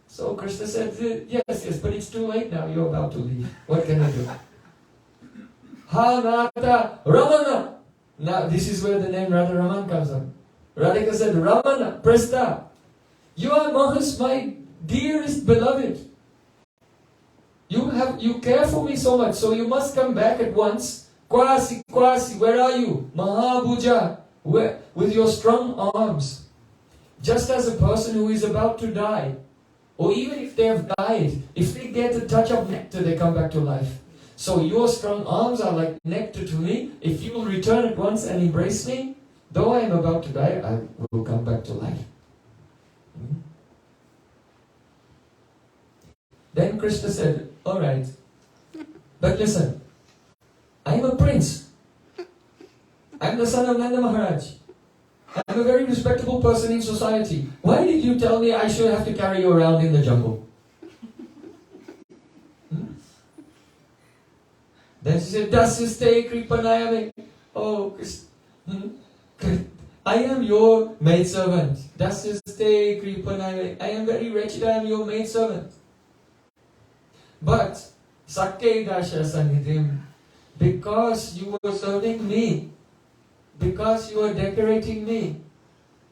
So Krishna said, yes, but it's too late now. You're about to leave. What can I do? Ha Nata Ramana. Now this is where the name Radha Raman comes from. Radhika said, Ramana, Presta. You are my dearest beloved. You care for me so much, so you must come back at once. Kwasi, where are you? Mahabhuja, with your strong arms. Just as a person who is about to die, or even if they have died, if they get a touch of nectar, they come back to life. So your strong arms are like nectar to me. If you will return at once and embrace me, though I am about to die, I will come back to life. Then Krishna said, all right, but listen, I am a prince. I am the son of Nanda Maharaj. I am a very respectable person in society. Why did you tell me I should have to carry you around in the jungle? Then she said, Dasiste Kripanayame. Oh, I am your maidservant. Dasiste Kripanayame. I am very wretched, I am your maidservant. But, Sakke Dasha Sanidhim, because you were serving me, because you were decorating me,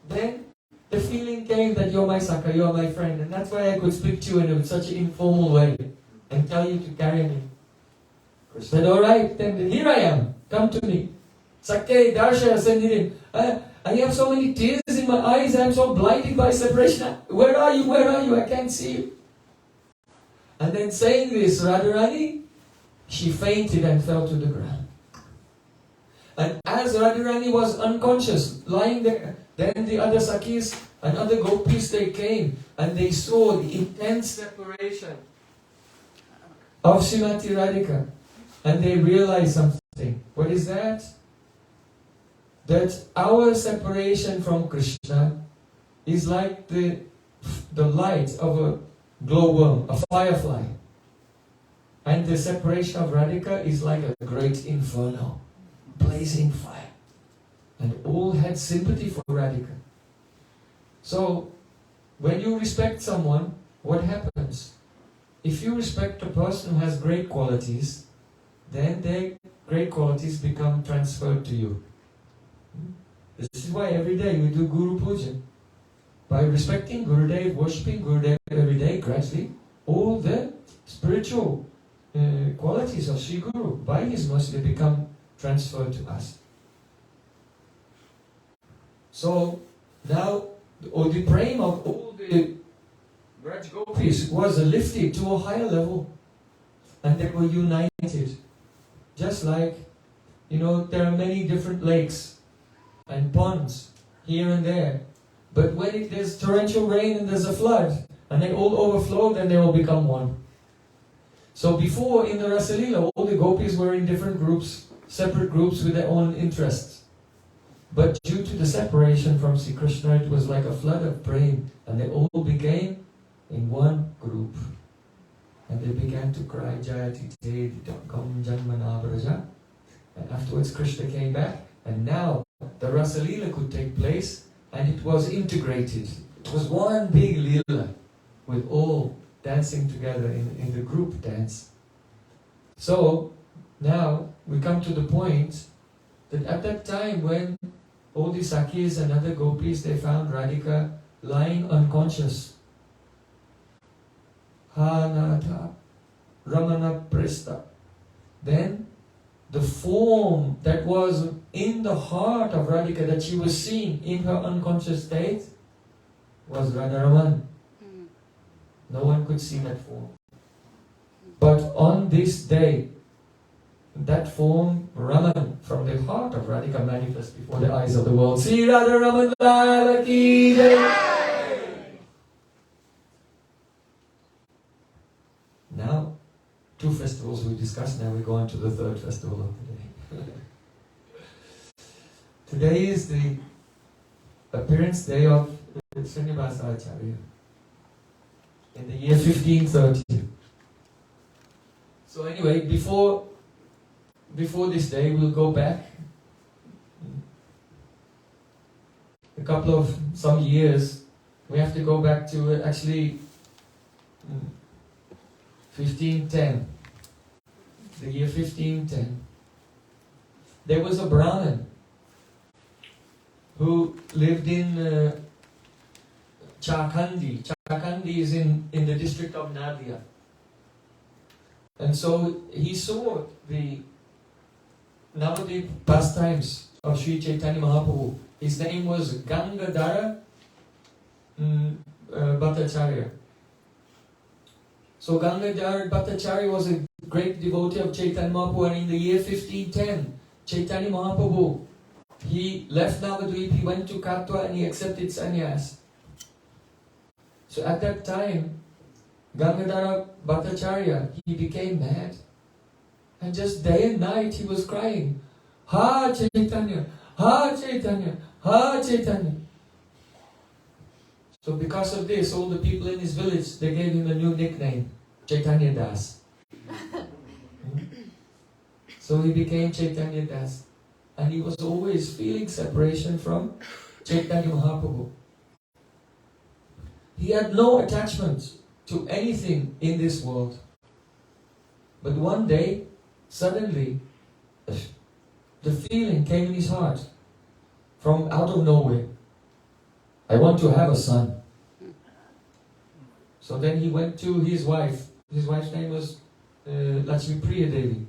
then the feeling came that you're my Sakka, you're my friend. And that's why I could speak to you in such an informal way and tell you to carry me. Krishna said, alright, then here I am, come to me. Sakke Dasha Sanidhim. I have so many tears in my eyes, I am so blinded by separation. Where are you? Where are you? I can't see you. And then saying this, Radharani, she fainted and fell to the ground. And as Radharani was unconscious, lying there, then the other Sakhis and other gopis, they came and they saw the intense separation of Srimati Radhika. And they realized something. What is that? That our separation from Krishna is like the light of a glowworm, a firefly. And the separation of Radhika is like a great inferno, blazing fire. And all had sympathy for Radhika. So, when you respect someone, what happens? If you respect a person who has great qualities, then their great qualities become transferred to you. This is why every day we do Guru Puja. By respecting Gurudev, worshipping Gurudev every day, gradually, all the spiritual qualities of Sri Guru, by his mercy, they become transferred to us. So, now, the prema of all the Braj Gopis was lifted to a higher level. And they were united. Just like, there are many different lakes and ponds here and there. But when there's torrential rain and there's a flood, and they all overflow, then they all become one. So before, in the Rasalila, all the gopis were in different groups, separate groups with their own interests. But due to the separation from Sri Krishna, it was like a flood of rain, and they all became in one group. And they began to cry, Jayati Te Kam Janmana Braja. And afterwards Krishna came back, and now the Rasalila could take place, and it was integrated. It was one big lila, with all dancing together in the group dance. So, now we come to the point that at that time when all the Sakhis and other gopis, they found Radhika lying unconscious. Hanata Ramana Prista. Then the form that was in the heart of Radhika, that she was seeing in her unconscious state, was Radharaman. No one could see that form. But on this day, that form, Raman, from the heart of Radhika, manifests before the eyes of the world. Sri Radharaman Lala Ki Jai. Now, 2 festivals we discussed, now we go on to the 3rd festival of the day. Today is the appearance day of Srinivasa Acharya in the year 1530. So anyway, before this day, we'll go back a couple of some years. We have to go back to actually 1510. The year 1510. There was a Brahmin who lived in Chakhandi. Chakhandi is in the district of Nadia. And so he saw the Navadvip pastimes of Sri Chaitanya Mahaprabhu. His name was Gangadhara Bhattacharya. So Gangadhara Bhattacharya was a great devotee of Chaitanya Mahaprabhu, and in the year 1510, Chaitanya Mahaprabhu, he left Navadvip, he went to Katwa and he accepted sannyas. So at that time, Gangadhara Bhattacharya, he became mad. And just day and night he was crying, Ha Chaitanya, Ha Chaitanya, Ha Chaitanya. So because of this, all the people in his village, they gave him a new nickname, Chaitanya Das. So he became Chaitanya Das. And he was always feeling separation from Chaitanya Mahaprabhu. He had no attachment to anything in this world. But one day, suddenly, the feeling came in his heart from out of nowhere. I want to have a son. So then he went to his wife. His wife's name was Sri Prem Prayojan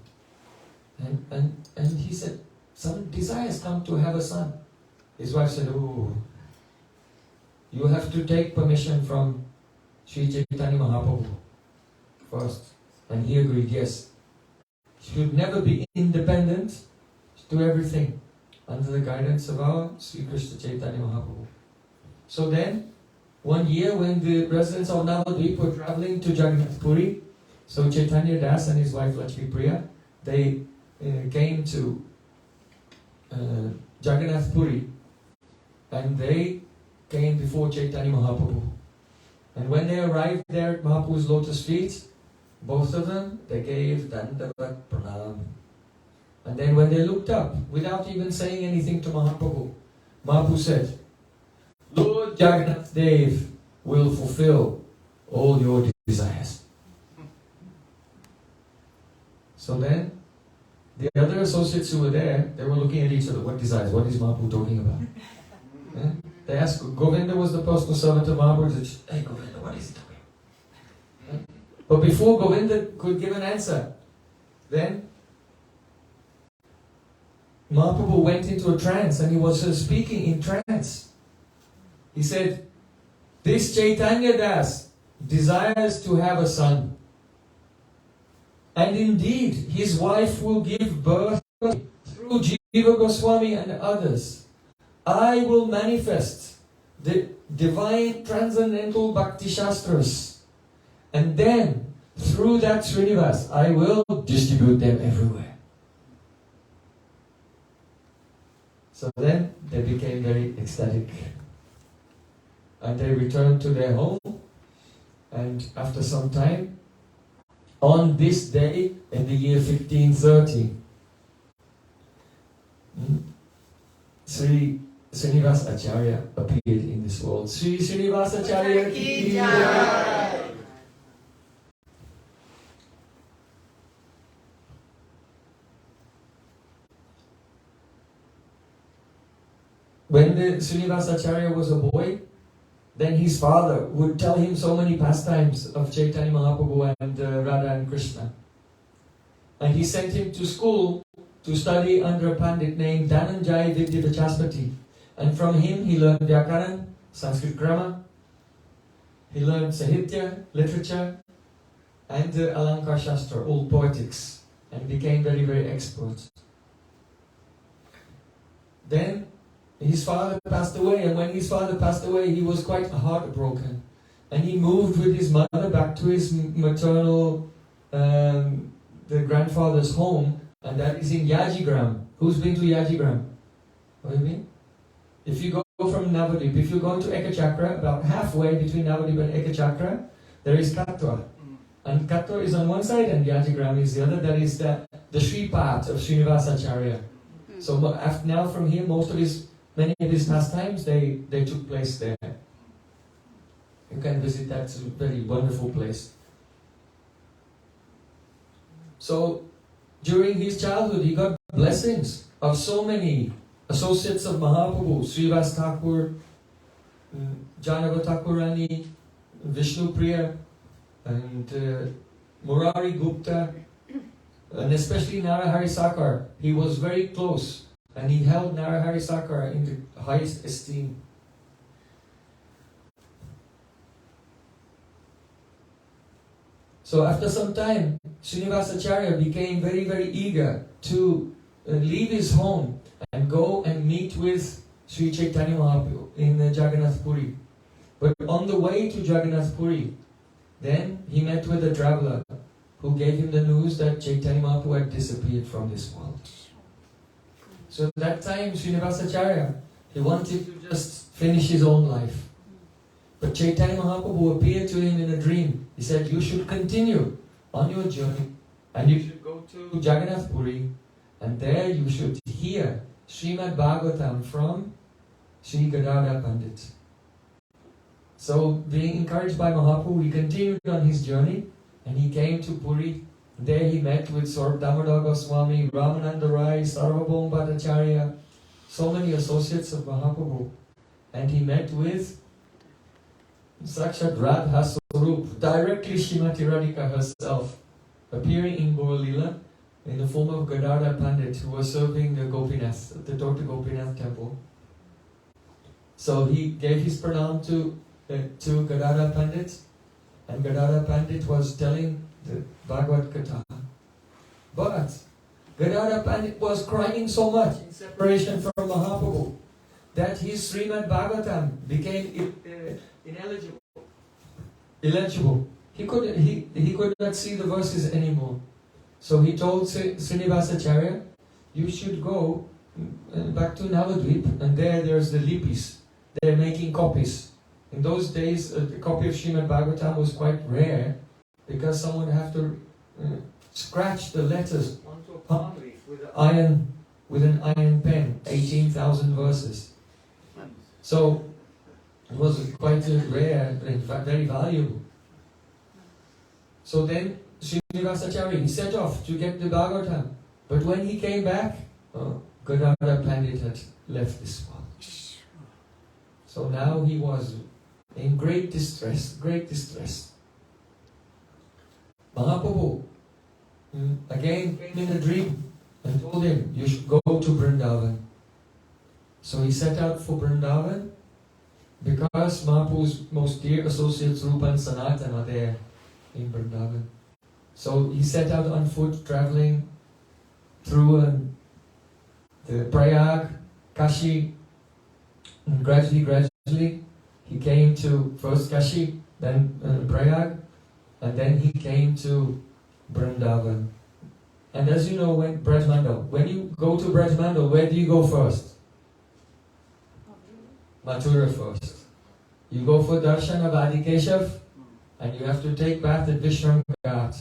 Prabhu. And he said, some desires come to have a son. His wife said, oh, you have to take permission from Sri Chaitanya Mahaprabhu first. And he agreed, yes. Should never be independent, do everything under the guidance of our Sri Krishna Chaitanya Mahaprabhu. So then, one year when the residents of Navadvip were traveling to Jagannath Puri, so Chaitanya Das and his wife Lakshmi Priya, they came to Jagannath Puri, and they came before Chaitanya Mahaprabhu. And when they arrived there at Mahaprabhu's lotus feet, both of them, they gave Dandavat Pranam. And then when they looked up, without even saying anything to Mahaprabhu, Mahaprabhu said, Lord Jagannath Dev will fulfill all your desires. So then, the other associates who were there, they were looking at each other. What desires? What is Mahaprabhu talking about? Yeah? They asked, Govinda was the personal servant of Mahaprabhu. They said, hey Govinda, what is he talking about? Yeah? But before Govinda could give an answer, then Mahaprabhu went into a trance and he was speaking in trance. He said, this Chaitanya Das desires to have a son. And indeed, his wife will give birth through Jiva Goswami and others. I will manifest the divine transcendental Bhakti Shastras. And then, through that Srinivas, I will distribute them everywhere. So then, they became very ecstatic. And they returned to their home. And after some time, on this day, in the year 1530, Sri Srinivas Acharya appeared in this world. Sri Srinivas Acharya ki jai. When the Srinivas Acharya was a boy, then his father would tell him so many pastimes of Chaitanya Mahaprabhu and Radha and Krishna. And he sent him to school to study under a pandit named Dhananjaya Vidyavachaspati. And from him he learned Vyakaran, Sanskrit grammar, he learned Sahitya, literature, and Alankar Shastra, all poetics, and became very, very expert. Then his father passed away, and when his father passed away, he was quite heartbroken. And he moved with his mother back to his maternal, the grandfather's home, and that is in Yajigram. Who's been to Yajigram? What do you mean? If you go from Navadvip, if you go to Ekachakra, about halfway between Navadvip and Ekachakra, there is Katwa. And Katwa is on one side and Yajigram is the other. That is the Shripad of Srinivas Acharya. So now from here, many of his pastimes, they took place there. You can visit that, it's a very wonderful place. So, during his childhood, he got blessings of so many associates of Mahaprabhu, Srivas Thakur, Janava Thakurani, Vishnu Priya, and Murari Gupta, and especially Narahari Sakar. He was very close, and he held Narahari Sakar in the highest esteem. So after some time, Srinivasacharya became very, very eager to leave his home and go and meet with Sri Chaitanya Mahaprabhu in Jagannath Puri. But on the way to Jagannath Puri, then he met with a traveler who gave him the news that Chaitanya Mahaprabhu had disappeared from this world. So at that time, Srinivasacharya, he wanted to just finish his own life. But Chaitanya Mahaprabhu appeared to him in a dream. He said, you should continue on your journey and you should go to Jagannath Puri and there you should hear Srimad Bhagavatam from Sri Gadadhar Pandit. So being encouraged by Mahaprabhu, he continued on his journey and he came to Puri. There he met with Swarup Damodar Goswami, Ramananda Rai, Sarvabhauma Bhattacharya, so many associates of Mahaprabhu. And he met with Sakshat Radha Swarup, directly Srimati Radhika herself, appearing in Gaur Leela in the form of Gadadhar Pandit, who was serving the Gopinath, at the Dr. Gopinath temple. So he gave his pranam to Gadadhar Pandit, and Gadadhar Pandit was telling the Bhagavad Gita. But Gadadhar Pandit was crying so much in separation from Mahaprabhu that his Srimad Bhagavatam became illegible. He could not see the verses anymore. So he told Srinivasacharya, you should go back to Navadvip, and there's the lipis. They're making copies. In those days, a copy of Srimad Bhagavatam was quite rare because someone would have to scratch the letters onto a palm leaf with an iron pen, 18,000 verses. So it was quite rare, in fact very valuable. So then Srinivasacharya, he set off to get the Bhagavatam. But when he came back, Gadadhar Pandit had left this world. So now he was in great distress, Mahaprabhu again came in a dream and told him, you should go to Vrindavan. So he set out for Vrindavan because Mahaprabhu's most dear associates Rupa and Sanatan are there in Vrindavan. So he set out on foot, traveling through the Prayag, Kashi, and gradually he came to first Kashi, then Prayag, and then he came to Vrindavan. And as you know, when you go to Brajmandal, where do you go first? Mathura first. You go for darshan of Adi Keshav, and you have to take bath at Vishram Ghat.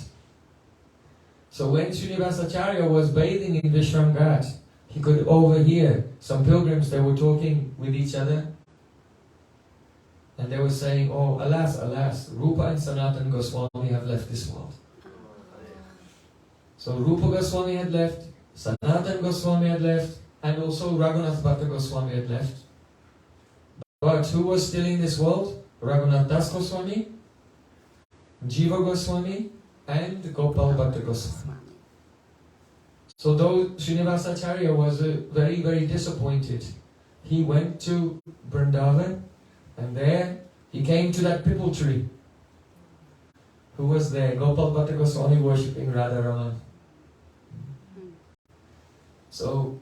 So when Srinivasacharya was bathing in Vishram Ghat, he could overhear some pilgrims, they were talking with each other. And they were saying, oh, alas, alas, Rupa and Sanatan Goswami have left this world. So Rupa Goswami had left, Sanatan Goswami had left, and also Raghunath Bhatta Goswami had left. But who was still in this world? Raghunath Das Goswami, Jiva Goswami, and Gopal Bhatta Goswami. So though Srinivasacharya was very, very disappointed, he went to Vrindavan, and there he came to that pipal tree. Who was there? Gopal Bhatta Goswami worshipping Radharaman. So,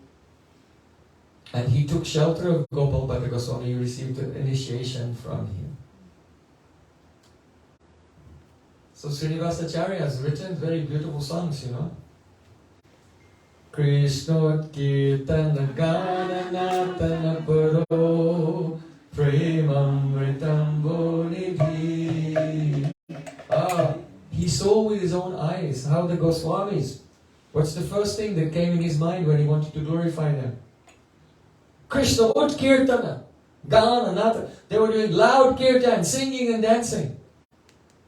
and he took shelter of Gopal Bhatta Goswami, he received an initiation from him. So Srinivasacharya has written very beautiful songs, you know. Krishna Kirtana Gana Natana Paro Premamritam Bonidhi. He saw with his own eyes how the Goswamis, what's the first thing that came in his mind when he wanted to glorify them? Krishna Kirtana Gana Natana. They were doing loud kirtan, singing and dancing.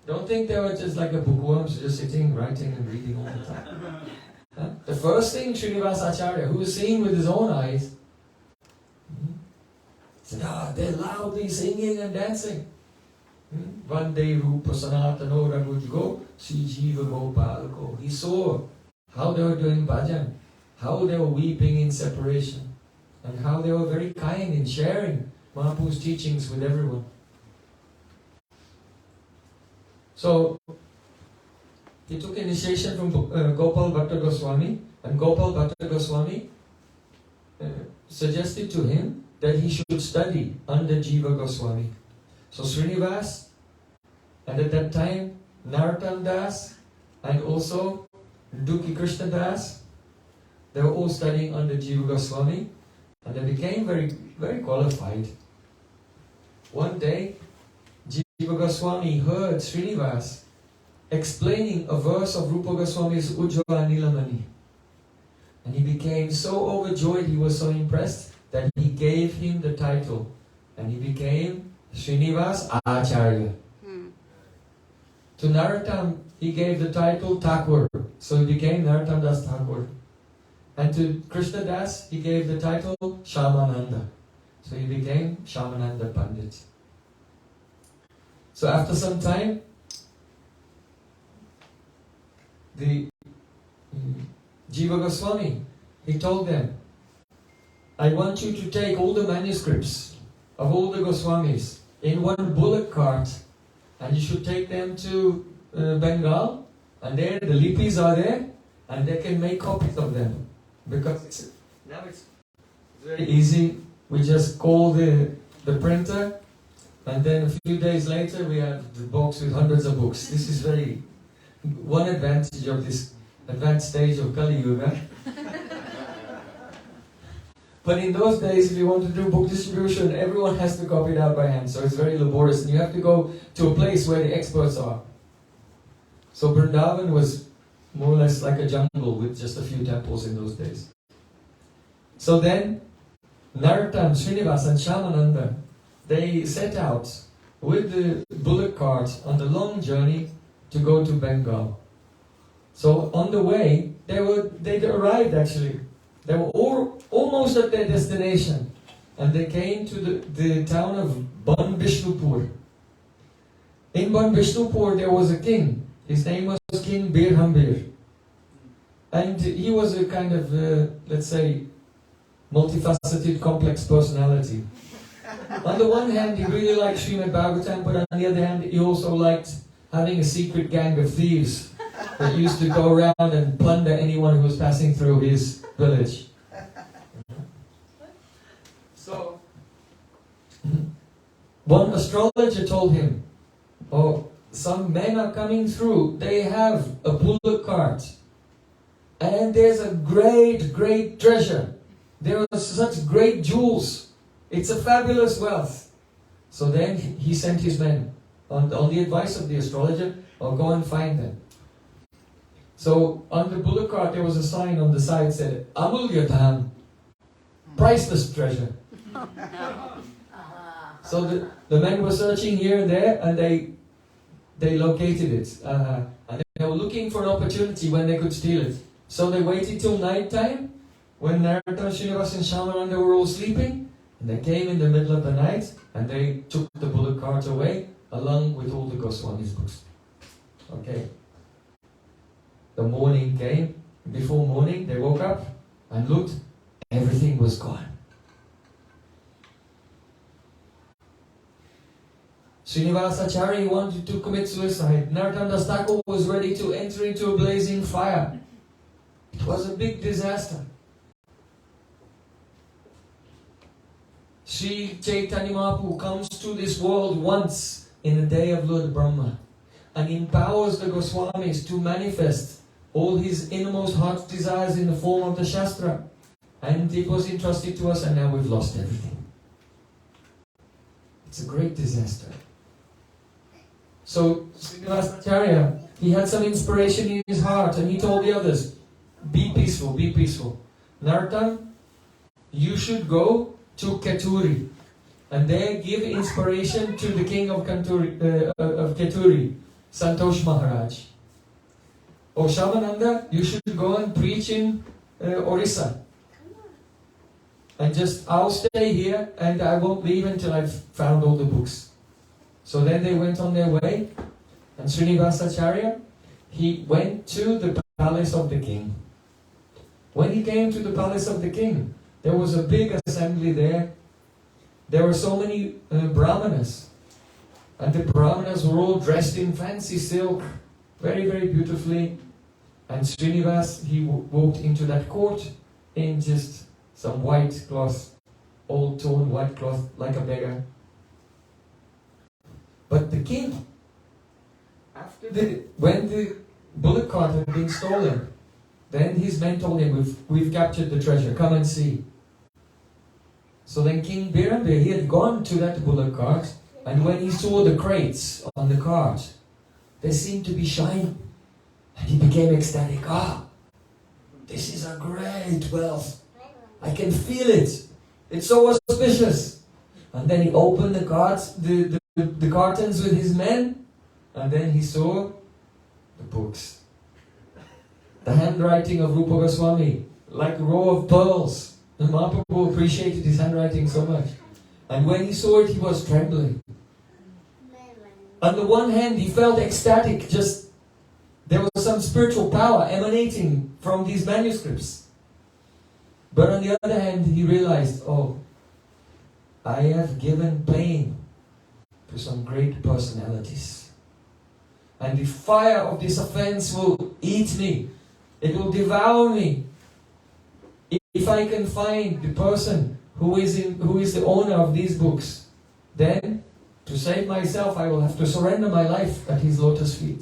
Don't think they were just like a bookworms, just sitting, writing and reading all the time. The first thing Srinivasacharya, who was seeing with his own eyes, said, they're loudly singing and dancing. Vande Rupa Sanatano Ragujgo, Sri Jiva Gopalako. He saw how they were doing bhajan, how they were weeping in separation, and how they were very kind in sharing Mahaprabhu's teachings with everyone. So he took initiation from Gopal Bhatta Goswami, and Gopal Bhatta Goswami suggested to him that he should study under Jiva Goswami. So Srinivas, and at that time Narottam Das, and also Duki Krishna Das, they were all studying under Jiva Goswami, and they became very, very qualified. One day, Jiva Goswami heard Srinivas explaining a verse of Rupa Goswami's Ujjvala Nilamani. And he became so overjoyed, he was so impressed, that he gave him the title. And he became Srinivas Acharya. To Narottam, he gave the title Thakur. So he became Narottam Das Thakur. And to Krishna Das, he gave the title Shamananda. So he became Shamananda Pandit. So after some time, the Jiva Goswami, he told them, I want you to take all the manuscripts of all the Goswamis in one bullock cart, and you should take them to Bengal, and there the lipis are there, and they can make copies of them. Because now it's very easy. We just call the printer, and then a few days later we have the box with hundreds of books. This is very one advantage of this advanced stage of Kali Yuga. But in those days, if you want to do book distribution, everyone has to copy it out by hand, so it's very laborious, and you have to go to a place where the experts are. So Vrindavan was more or less like a jungle with just a few temples in those days. So then, Narottam, Srinivas and Shamananda, they set out with the bullock cart on the long journey to go to Bengal. So on the way, they arrived actually. They were almost at their destination, and they came to the town of Ban Vishnupur. In Ban Vishnupur there was a king. His name was King Birhambir. And he was a kind of, let's say, multifaceted, complex personality. On the one hand, he really liked Srimad Bhagavatam, but on the other hand, he also liked having a secret gang of thieves that used to go around and plunder anyone who was passing through his village. So, one astrologer told him, oh, some men are coming through, they have a bullock cart, and there's a great, great treasure. There are such great jewels. It's a fabulous wealth. So then he sent his men, on the advice of the astrologer, go and find them. So on the bullock cart there was a sign on the side that said, Amulyatam, priceless treasure. So the men were searching here and there, and they located it. And they were looking for an opportunity when they could steal it. So they waited till night time, when Narottam, Srinivas and Shamananda were all sleeping, and they came in the middle of the night, and they took the bullock cart away, along with all the Goswami's books. Okay. The morning came. Before morning, they woke up and looked. Everything was gone. Srinivasacharya wanted to commit suicide. Narottam Das Thakur was ready to enter into a blazing fire. It was a big disaster. Sri Chaitanya Mahaprabhu comes to this world once in the day of Lord Brahma and empowers the Goswamis to manifest all his innermost heart's desires in the form of the Shastra. And it was entrusted to us, and now we've lost everything. It's a great disaster. So Srinivasacharya, he had some inspiration in his heart, and he told the others, be peaceful, be peaceful. Narottam, you should go to Keturi, and there give inspiration to the king of Keturi, Santosh Maharaj. O Shamananda, you should go and preach in Orissa. And I'll stay here, and I won't leave until I've found all the books. So then they went on their way, and Srinivasacharya, he went to the palace of the king. When he came to the palace of the king, there was a big assembly there. There were so many brahmanas. And the brahmanas were all dressed in fancy silk. very, very beautifully. And Srinivas, he walked into that court in just some white cloth, old torn white cloth, like a beggar. But the king, when the bullock cart had been stolen, then his men told him, we've captured the treasure, come and see. So then King Birambir, he had gone to that bullock cart, and when he saw the crates on the cart, they seemed to be shining. And he became ecstatic. This is a great wealth. I can feel it. It's so auspicious. And then he opened the carts, the cartons with his men, and then he saw the books. The handwriting of Rupa Goswami, like a row of pearls. And Mahaprabhu appreciated his handwriting so much. And when he saw it, he was trembling. On the one hand, he felt ecstatic, there was some spiritual power emanating from these manuscripts. But on the other hand, he realized, I have given pain to some great personalities. And the fire of this offense will eat me. It will devour me. If I can find the person who is the owner of these books, then to save myself, I will have to surrender my life at his lotus feet.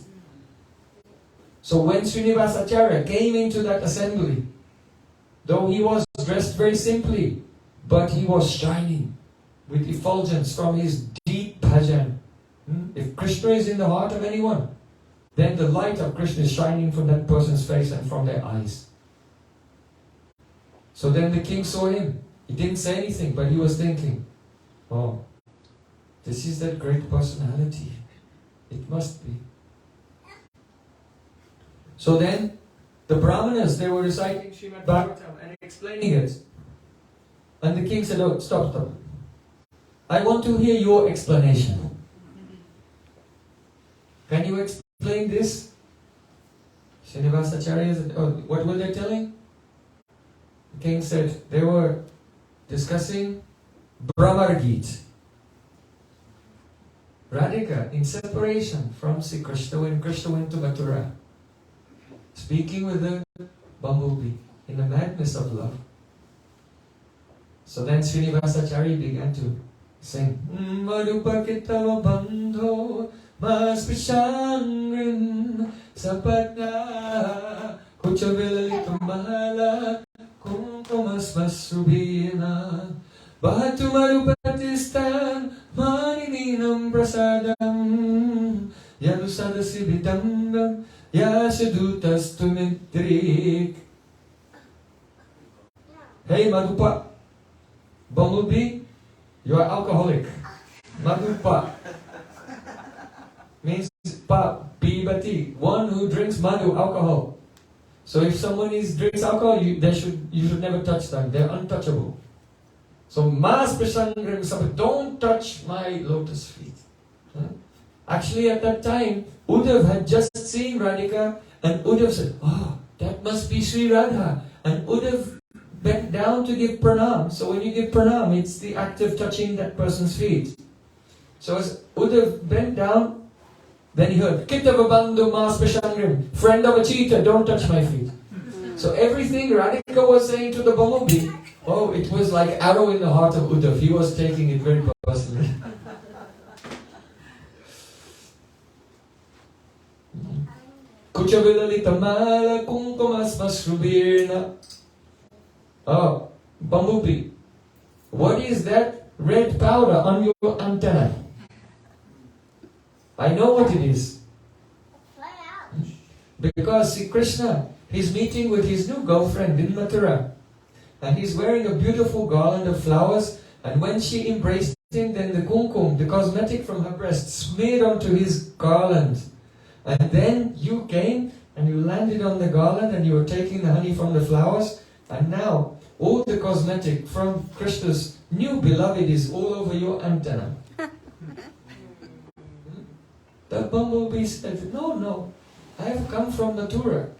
So when Srinivasacharya came into that assembly, though he was dressed very simply, but he was shining with effulgence from his deep bhajan. If Krishna is in the heart of anyone, then the light of Krishna is shining from that person's face and from their eyes. So then the king saw him. He didn't say anything, but he was thinking, this is that great personality. It must be. So then, the Brahmanas, they were reciting Srimad Bhagavatam and explaining it. And the king said, stop. I want to hear your explanation. Can you explain this? Srinivasacharya said, what were they telling? The king said, they were discussing Brahmar Geet. Radhika in separation from Sri Krishna when Krishna went to Mathura, speaking with the bumblebee in the madness of love. So then Srinivasacharya began to sing Madhupakitava bandho maspishangrim sapatna kuchavilalitam mahala kumkumasmasrubina Bahatu marupatistan manininam prasadam yadusadasibidam yasadutastumidrik. Hey Madhupa, bumblebee, you are alcoholic. Madhupa means pibati, one who drinks madhu, alcohol. So if someone drinks alcohol, you should never touch them. They're untouchable. So mas prasangrim sabha, don't touch my lotus feet. Actually at that time, Uddhav had just seen Radhika, and Uddhav said, that must be Sri Radha. And Uddhav bent down to give pranam. So when you give pranam, it's the act of touching that person's feet. So as Uddhav bent down, then he heard, Kitava bandhu mas prasangrim, friend of a cheetah, don't touch my feet. So everything Radhika was saying to the bumblebee, it was like arrow in the heart of Uddhav. He was taking it very personally. Kuchavilalitamala kumkumasmasrubirna. Bumblebee, what is that red powder on your antenna? I know what it is. Because see, Krishna, he's meeting with his new girlfriend in Mathura. And he's wearing a beautiful garland of flowers. And when she embraced him, then the kumkum, the cosmetic from her breast, smeared onto his garland. And then you came and you landed on the garland and you were taking the honey from the flowers. And now, all the cosmetic from Krishna's new beloved is all over your antenna. The bumblebee said, no, I have come from Mathura.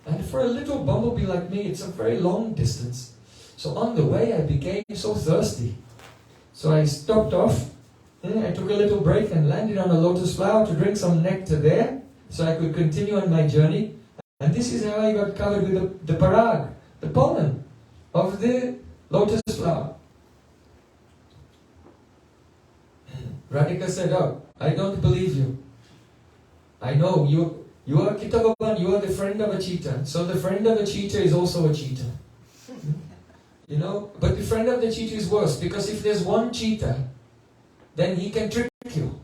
And for a little bumblebee like me, it's a very long distance. So on the way, I became so thirsty. So I stopped off, I took a little break and landed on a lotus flower to drink some nectar there. so I could continue on my journey. And this is how I got covered with the parag, the pollen of the lotus flower. Radhika said, oh, I don't believe you. I know you are Kitavaban, you are the friend of a cheetah. So the friend of a cheetah is also a cheetah. You know, but the friend of the cheetah is worse, because if there's one cheetah, then he can trick you.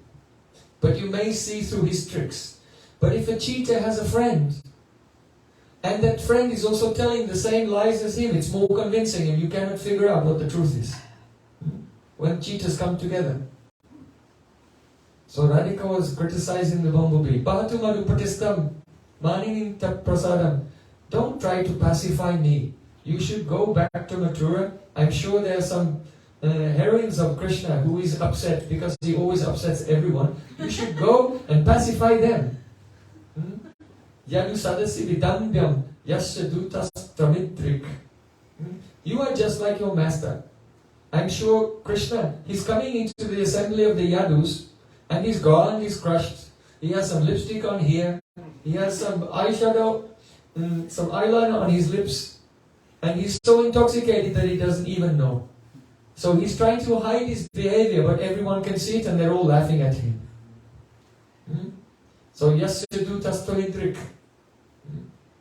But you may see through his tricks. But if a cheetah has a friend, and that friend is also telling the same lies as him, it's more convincing and you cannot figure out what the truth is. When cheetahs come together. So Radhika was criticizing the bumblebee. Pahatu madu patistam, maninim tap prasadam. Don't try to pacify me. You should go back to Mathura. I'm sure there are some heroines of Krishna who is upset because he always upsets everyone. You should go and pacify them. Yadu sadasi vidambyam yasya dutas tramitrik. You are just like your master. I'm sure Krishna, he's coming into the assembly of the Yadus and he's gone, he's crushed. He has some lipstick on here. He has some eyeshadow, some eyeliner on his lips. And he's so intoxicated that he doesn't even know. So he's trying to hide his behavior, but everyone can see it and they're all laughing at him. So yasya tastolidrik.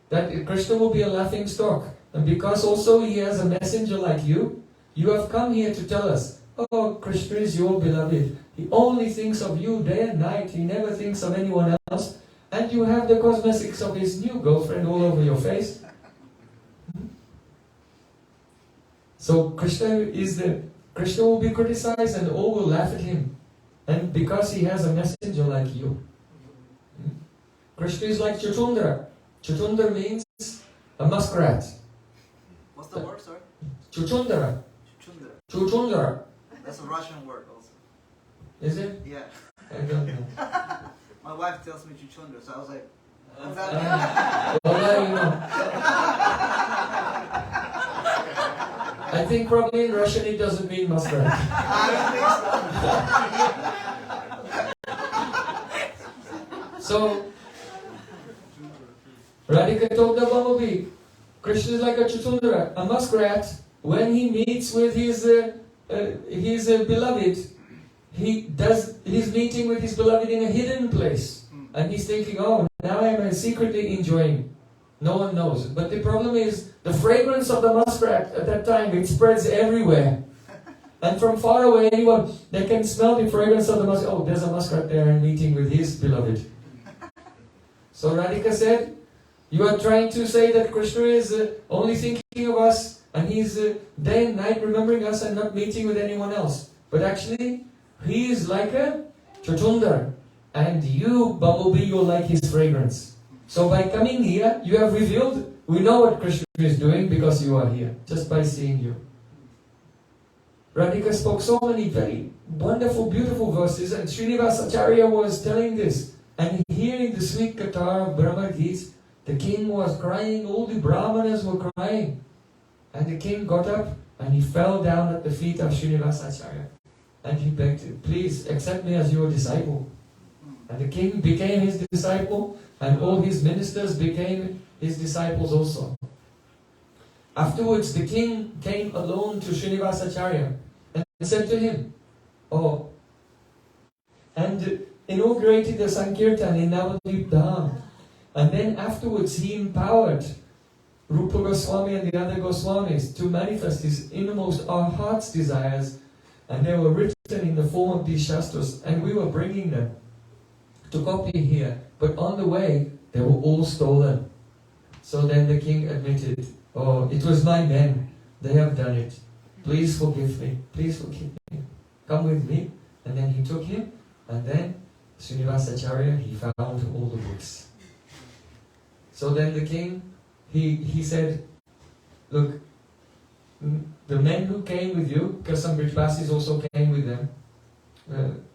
That Krishna will be a laughing stock. And because also he has a messenger like you have come here to tell us, oh, Krishna is your beloved. He only thinks of you day and night. He never thinks of anyone else. And you have the cosmetics of his new girlfriend all over your face. So Krishna will be criticized and all will laugh at him. And because he has a messenger like you. Krishna is like Chuchundra. Chuchundra means a muskrat. What's the word, sorry? Chuchundra. Chuchundra. That's a Russian word also. Is it? Yeah. I don't know. My wife tells me Chuchundra, so I was like, what's that? Well, now you know. I think probably in Russian it doesn't mean muskrat. I don't think so. So, Radhika told the bumblebee, Krishna is like a chuchundra, a muskrat. When he meets with his beloved, he's meeting with his beloved in a hidden place. And he's thinking, oh, now I'm secretly enjoying. No one knows. But the problem is, the fragrance of the muskrat at that time, it spreads everywhere. And from far away, they can smell the fragrance of the muskrat. Oh, there's a muskrat there and meeting with his beloved. So Radhika said, you are trying to say that Krishna is only thinking of us and he's day and night remembering us and not meeting with anyone else. But actually, he is like a chuchundra. And you, bumblebee, you're like his fragrance. So by coming here, you have revealed, we know what Krishna is doing because you are here, just by seeing you. Radhika spoke so many very wonderful, beautiful verses, and Srinivas Acharya was telling this. And hearing the sweet katha of Brahma Geets, the king was crying, all the brahmanas were crying. And the king got up and he fell down at the feet of Srinivas Acharya. And he begged him, please accept me as your disciple. And the king became his disciple, and all his ministers became his disciples also. Afterwards, the king came alone to Srinivas Acharya and said to him, oh, and inaugurated the Sankirtan in Navadvip Dham. And then afterwards, he empowered Rupa Goswami and the other Goswamis to manifest his innermost our heart's desires. And they were written in the form of these Shastras, and we were bringing them to copy here, but on the way, they were all stolen. So then the king admitted, oh, it was my men, they have done it. Please forgive me, please forgive me. Come with me. And then he took him, and then Srinivas Acharya, he found all the books. So then the king, he said, look, the men who came with you, because some Brijvasis also came with them,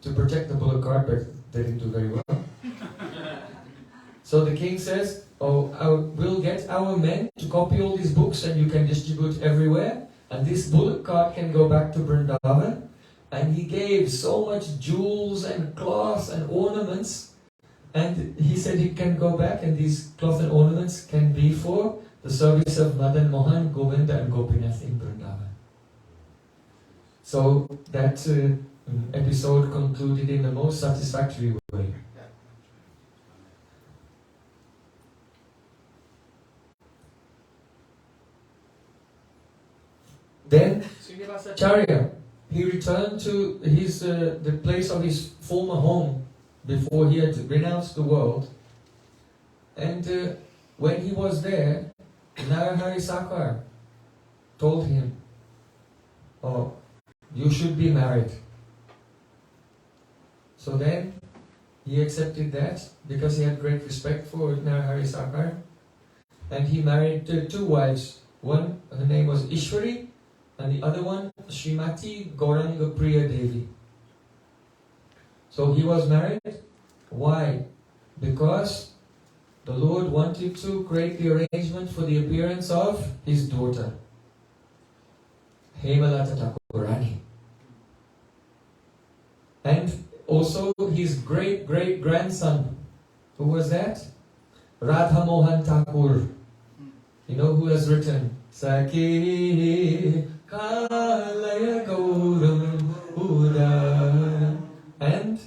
to protect the bullock cart, but they didn't do very well. So the king says, oh, we'll get our men to copy all these books and you can distribute everywhere. And this bullock cart can go back to Vrindavan. And he gave so much jewels and cloths and ornaments And he said he can go back, and these cloth and ornaments can be for the service of Madan Mohan, Govinda and Gopinath in Vrindavan. So that episode concluded in the most satisfactory way. Then Srinivasacharya, he returned to his the place of his former home before he had renounced the world. And when he was there, Narahari Sakar told him, "Oh, you should be married." So then he accepted that because he had great respect for Narahari Sakar, and he married two wives. One, her name was Ishwari, and the other one, Srimati Gauranga Priya Devi. So he was married. Why? Because the Lord wanted to create the arrangement for the appearance of his daughter, Hemalata Thakurani. And also his great-great-grandson. Who was that? Radha Mohan Thakur. You know who has written Saki Kalaya Gauram Uda and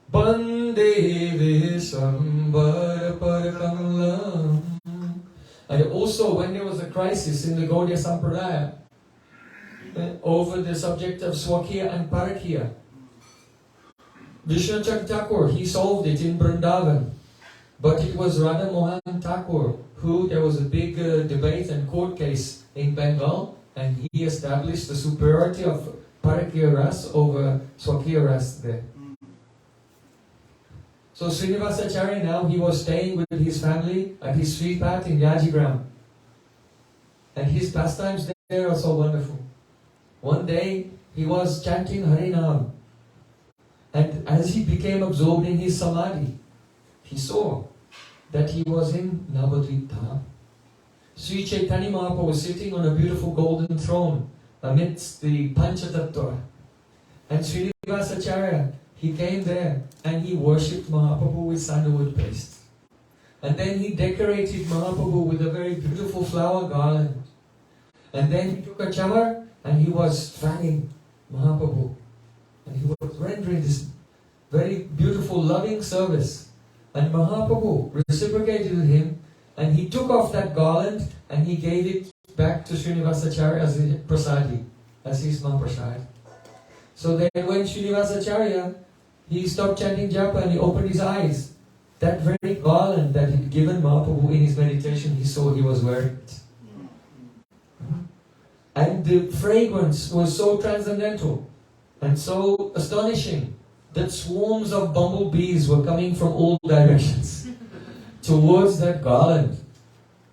Bande Vishambara Parakamlam. And also when there was a crisis in the Gaudiya Sampradaya over the subject of Swakiya and Parakiya, Vishwanath Thakur, he solved it in Vrindavan. But it was Radha Mohan Thakur who, there was a big debate and court case in Bengal, and he established the superiority of Parakiya Ras over Swakiya Ras there. So Srinivasacharya now, he was staying with his family at his Sripat in Yajigram. And his pastimes there are so wonderful. One day, he was chanting Harinam. And as he became absorbed in his samadhi, he saw that he was in Navadvip Dham. Sri Chaitanya Mahaprabhu was sitting on a beautiful golden throne amidst the Panchatattva. And Srinivasacharya, he came there and he worshipped Mahaprabhu with sandalwood paste. And then he decorated Mahaprabhu with a very beautiful flower garland. And then he took a chamar and he was fanning Mahaprabhu. And he was rendering this very beautiful, loving service. And Mahaprabhu reciprocated with him, and he took off that garland and he gave it back to Srinivasacharya as a prasadi, as his Mahaprasad. So then when Srinivasacharya, he stopped chanting japa and he opened his eyes, that very garland that he'd given Mahaprabhu in his meditation, he saw he was wearing it. And the fragrance was so transcendental and so astonishing that swarms of bumblebees were coming from all directions towards that garland.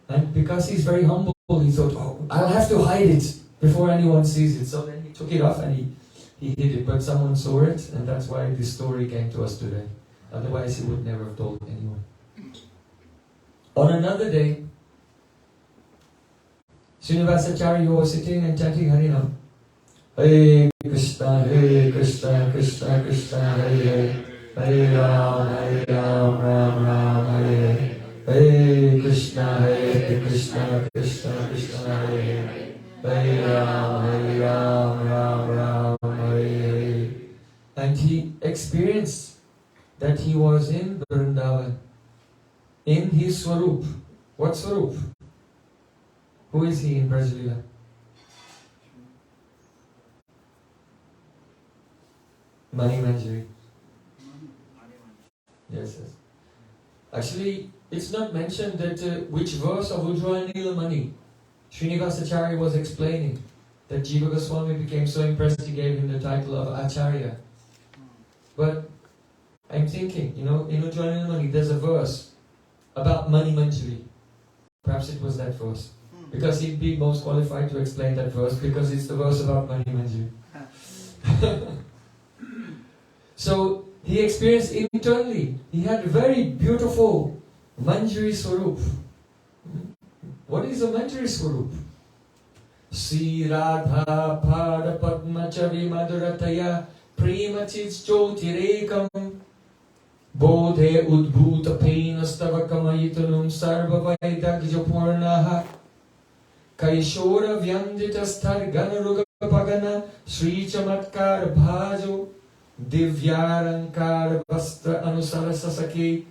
And because he's very humble, he thought, "Oh, I'll have to hide it before anyone sees it." So then he took it off and he hid it. But someone saw it, and that's why this story came to us today. Otherwise he would never have told anyone. On another day, Srinivasacharya was sitting and chanting Harinam. Hare Krishna, Krishna Krishna, Hare Hare Ram, Ram Ram, Hare Hare Krishna, Krishna Krishna, Hare Hare Ram, Ram Hare Hare. And he experienced that he was in Vrindavan, in his Swarup. What Swarup? Who is he in Brajalila? Mani Manjari. Yes. Actually, it's not mentioned that which verse of Ujjwala Nila Mani Srinivasacharya was explaining that Jiva Goswami became so impressed he gave him the title of Acharya. But I'm thinking, in Ujjwala Nila Mani there's a verse about Mani Manjari. Perhaps it was that verse. Because he'd be most qualified to explain that verse because it's the verse about Mani Manjari. So he experienced internally, he had a very beautiful Manjari Swarup. What is a Manjari Swarup? Sri Radha Pada Padma Chavi Madurataya Prema Chitchotirekam Bodhe udbhuta penastava kamayitanum sarva vaidagjapurnaha Kaishora vyandita ganaruga pagana Sri Chamatkar bhajo Divyarankar vastra anusara sasaki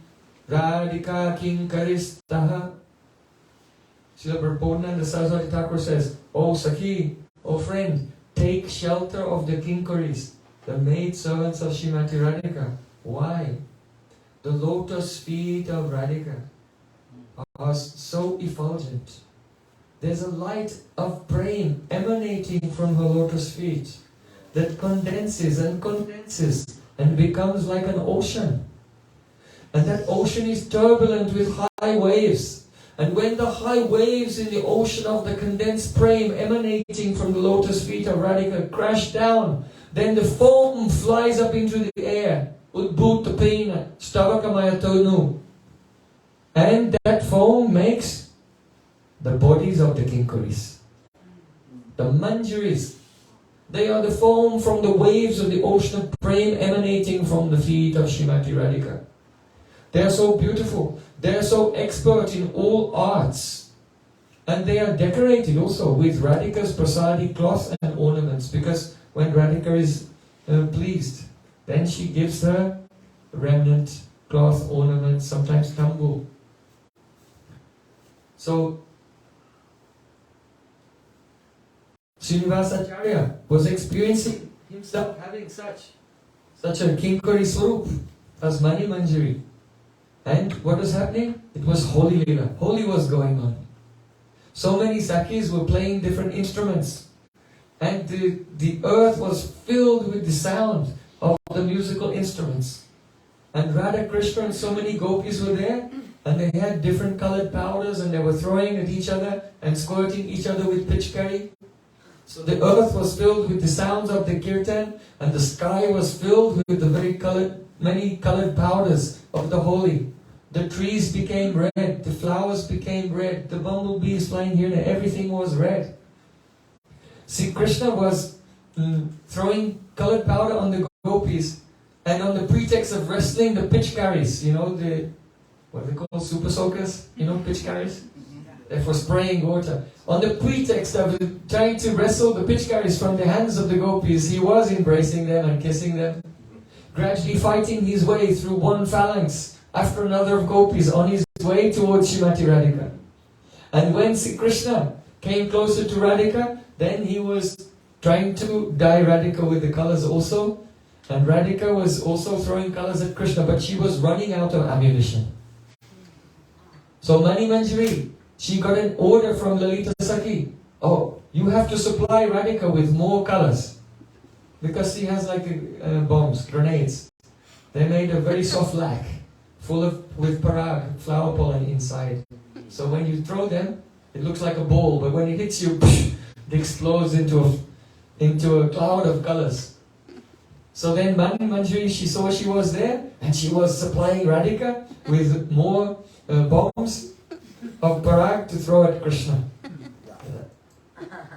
Radhika kinkaristaha. Srila Prabhupada Saraswati Thakur says, O Sakhi, O friend, take shelter of the kinkaris, the maid servants of Srimati Radhika. Why? The lotus feet of Radhika are so effulgent. There's a light of praying emanating from her lotus feet that condenses and becomes like an ocean. And that ocean is turbulent with high waves. And when the high waves in the ocean of the condensed praying emanating from the lotus feet of Radhika crash down, then the foam flies up into the air. Udbhuta pena, stavakamaya tonu. And that foam makes the bodies of the kinkaris. The manjaris. They are the foam from the waves of the ocean of praying emanating from the feet of Srimati Radhika. They are so beautiful. They are so expert in all arts. And they are decorated also with Radhika's prasadi cloth and ornaments. Because when Radhika is pleased, then she gives her remnant cloth, ornaments, sometimes tambu. So, Srinivasacharya was experiencing himself having such a Kinkari Swarup as Mani Manjari. And what was happening? It was Holi Lila. Holi was going on. So many Sakhis were playing different instruments. And the earth was filled with the sound of the musical instruments. And Radha Krishna and so many gopis were there. And they had different colored powders and they were throwing at each other and squirting each other with pitchkari. So the earth was filled with the sounds of the kirtan, and the sky was filled with the many colored powders of the holy. The trees became red, the flowers became red, the bumblebees flying here and there, everything was red. See, Krishna was throwing colored powder on the gopis, and on the pretext of wrestling the pitchkaris, what they call super soakers, pitchkaris? For spraying water. On the pretext of trying to wrestle the pitchkaris from the hands of the gopis, he was embracing them and kissing them, gradually fighting his way through one phalanx after another of gopis on his way towards Srimati Radhika. And when Sri Krishna came closer to Radhika, then he was trying to dye Radhika with the colors also, and Radhika was also throwing colors at Krishna, but she was running out of ammunition. So Mani Manjari, she got an order from Lalita Sakhi. Oh, you have to supply Radhika with more colors. Because she has bombs, grenades. They made a very soft lac, with parag, flower pollen inside. So when you throw them, it looks like a ball, but when it hits you, it explodes into a cloud of colors. So then Mani Manjari, she saw she was there, and she was supplying Radhika with more bombs of parag to throw at Krishna.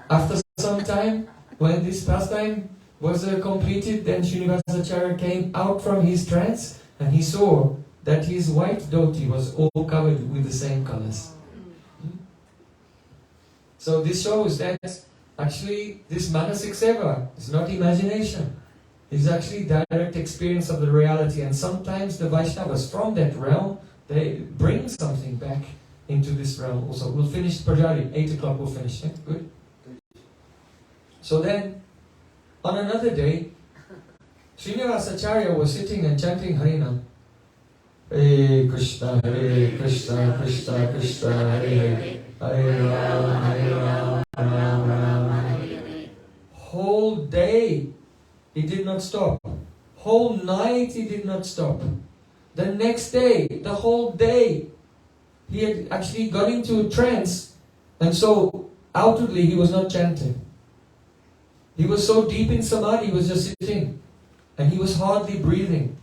After some time, when this pastime was completed, then Srinivasacharya came out from his trance and he saw that his white dhoti was all covered with the same colors. So this shows that actually this Manasik Seva is not imagination. It's actually direct experience of the reality, and sometimes the Vaishnavas from that realm, they bring something back into this realm also. We'll finish Prajari, 8 o'clock we'll finish. Yeah? Good? So then, on another day, Srinivasacharya was sitting and chanting Harinam. Hare Krishna, Krishna Krishna, Hare Hare, Hare Ram, Ram Ram, Hare. Whole day, he did not stop. Whole night, he did not stop. The next day, the whole day, he had actually got into a trance, and so outwardly he was not chanting. He was so deep in samadhi, he was just sitting, and he was hardly breathing.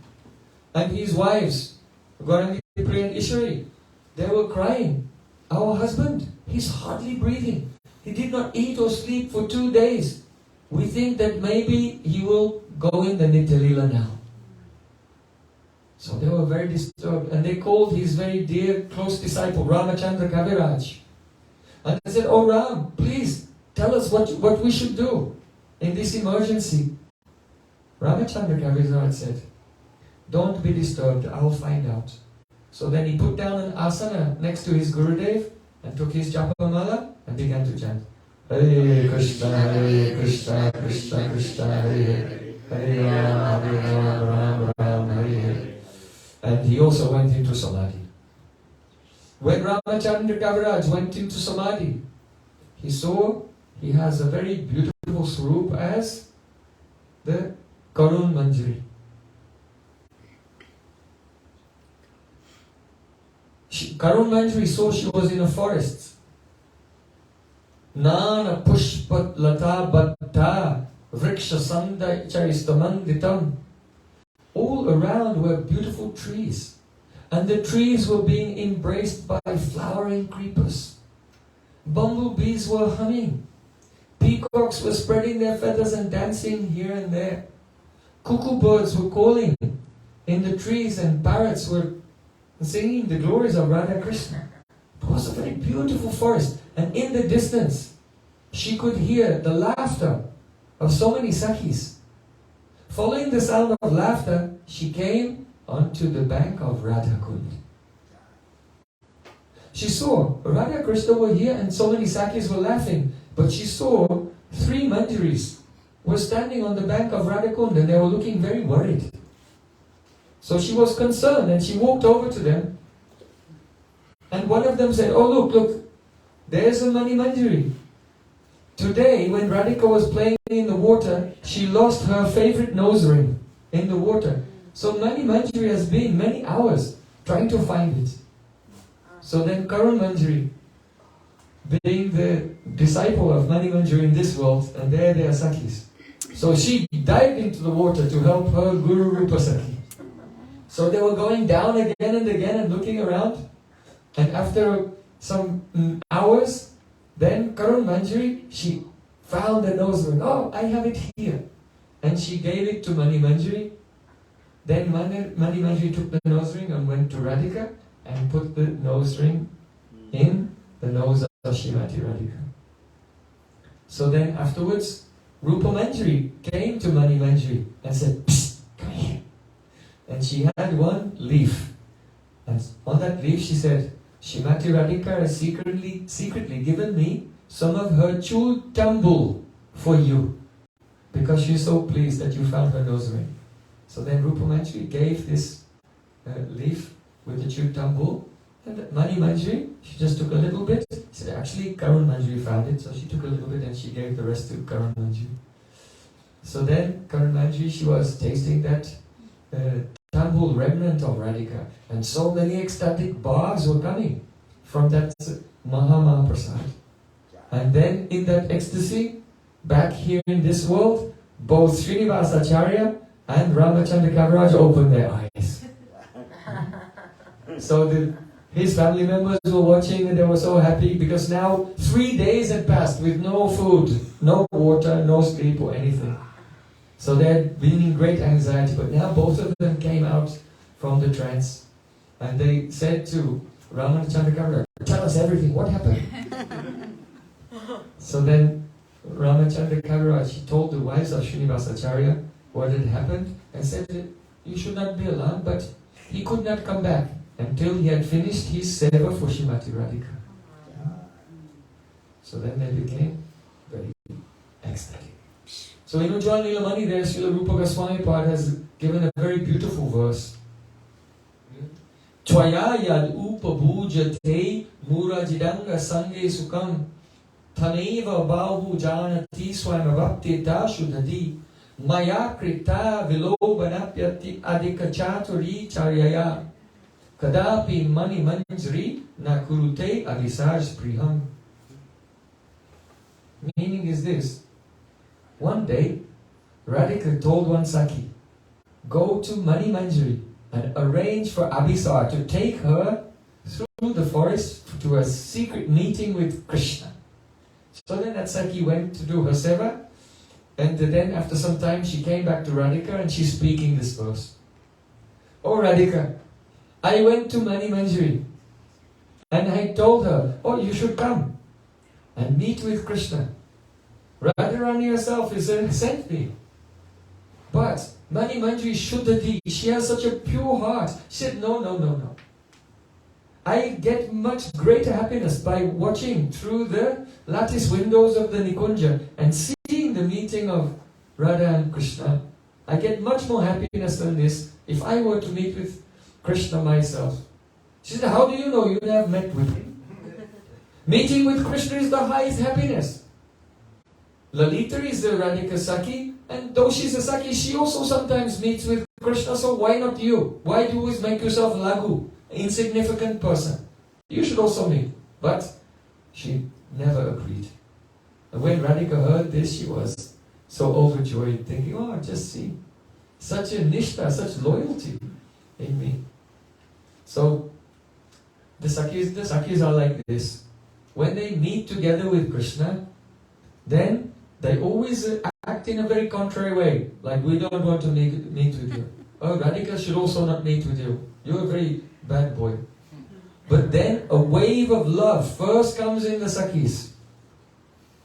And his wives, Gaurangi Priya and Ishwari, they were crying, our husband, he's hardly breathing. He did not eat or sleep for 2 days. We think that maybe he will go in the Nitya Lila now. So they were very disturbed, and they called his very dear, close disciple, Ramachandra Kaviraj. And they said, "Oh Ram, please tell us what we should do in this emergency." Ramachandra Kaviraj said, "Don't be disturbed, I'll find out." So then he put down an asana next to his Gurudev and took his japamala and began to chant. Hare Krishna, Hare Krishna, Krishna Krishna, Hare Hare, Hare Ram, Hare Ram, Ram Ram, Hare Hare. And he also went into Samadhi. When Ramachandra Kaviraj went into Samadhi, he saw he has a very beautiful swarup as the Karun Manjari. Karun Manjari saw she was in a forest. Nana pushpat lata batta vriksha sanda charistamanditam. All around were beautiful trees, and the trees were being embraced by flowering creepers. Bumblebees were humming. Peacocks were spreading their feathers and dancing here and there. Cuckoo birds were calling in the trees, and parrots were singing the glories of Radha Krishna. It was a very beautiful forest, and in the distance she could hear the laughter of so many Sakhis. Following the sound of laughter, she came onto the bank of Radha Kund. She saw Radha Krishna were here and so many Sakhis were laughing, but she saw 3 Manjaris were standing on the bank of Radha Kund and they were looking very worried. So she was concerned and she walked over to them, and one of them said, "Oh look, there's a Mani Manjari. Today when Radhika was playing in the water, she lost her favorite nose ring in the water. So Mani Manjari has been many hours trying to find it." So then Karun Manjari, being the disciple of Mani Manjari in this world, and there they are Sakhis. So she dived into the water to help her Guru Rupa Sakhi. So they were going down again and again and looking around. And after some hours, then Karun Manjari, she found the nose ring. "Oh, I have it here." And she gave it to Mani Manjari. Then Mani Manjari took the nose ring and went to Radhika and put the nose ring in the nose of Srimati Radhika. So then afterwards, Rupa Manjari came to Mani Manjari and said, "Psst, come here." And she had one leaf. And on that leaf she said, "Srimati Radhika has secretly given me some of her chul tambul for you, because she's so pleased that you found her nose ring." So then Rupa Manjari gave this leaf with the chul tambul, and Mani Manjari, she just took a little bit. She said, "Actually, Karun Manjari found it," so she took a little bit and she gave the rest to Karun Manjari. So then Karun Manjari, she was tasting that tambul remnant of Radhika, and so many ecstatic bhags were coming from that Maha Prasad. And then in that ecstasy, back here in this world, both Srinivas Acharya and Ramachandra Kaviraj opened their eyes. So his family members were watching and they were so happy, because now 3 days had passed with no food, no water, no sleep or anything. So they had been in great anxiety, but now both of them came out from the trance and they said to Ramachandra Kaviraj, "Tell us everything, what happened?" So then Ramachandra Kaviraj told the wives of Srinivasa Acharya what had happened and said that you should not be alarmed, but he could not come back until he had finished his seva for Srimati Radhika. So then they became very ecstatic. So in Ujjwal Nilamani there, Srila Rupa Goswami Pad has given a very beautiful verse. Tvaya yad upabhujate murajidanga sange sukam taneva bahu janati swayamavaptita shuddhati maya krita vilobanapyati adikachaturi charyaya kadapi mani manjri na kurute avisaj priham. Meaning is this: one day, Radhika told one Sakhi, "Go to Mani Manjari and arrange for Abhisar to take her through the forest to a secret meeting with Krishna." So then that Sakhi went to do her seva, and then after some time she came back to Radhika and she's speaking this verse. "Oh Radhika, I went to Mani Manjari and I told her, oh, you should come and meet with Krishna. Radharani herself is sent me. But Mani Manjari Shuddhati, she has such a pure heart." She said, no. I get much greater happiness by watching through the lattice windows of the Nikunja and seeing the meeting of Radha and Krishna. I get much more happiness than this if I were to meet with Krishna myself. She said, how do you know? You have met with him. Meeting with Krishna is the highest happiness. Lalita is the Radhika Sakhi, and though she's a Sakhi, she also sometimes meets with Krishna, so why not you? Why do you always make yourself Lagu, insignificant person? You should also meet. But she never agreed. And when Radhika heard this, she was so overjoyed, thinking, oh, just see, such a nishtha, such loyalty in me. So, the Sakhis are like this. When they meet together with Krishna, then they always act in a very contrary way. Like, we don't want to meet with you. Oh, Radhika should also not meet with you. You're a very bad boy. But then a wave of love first comes in the Sakhis.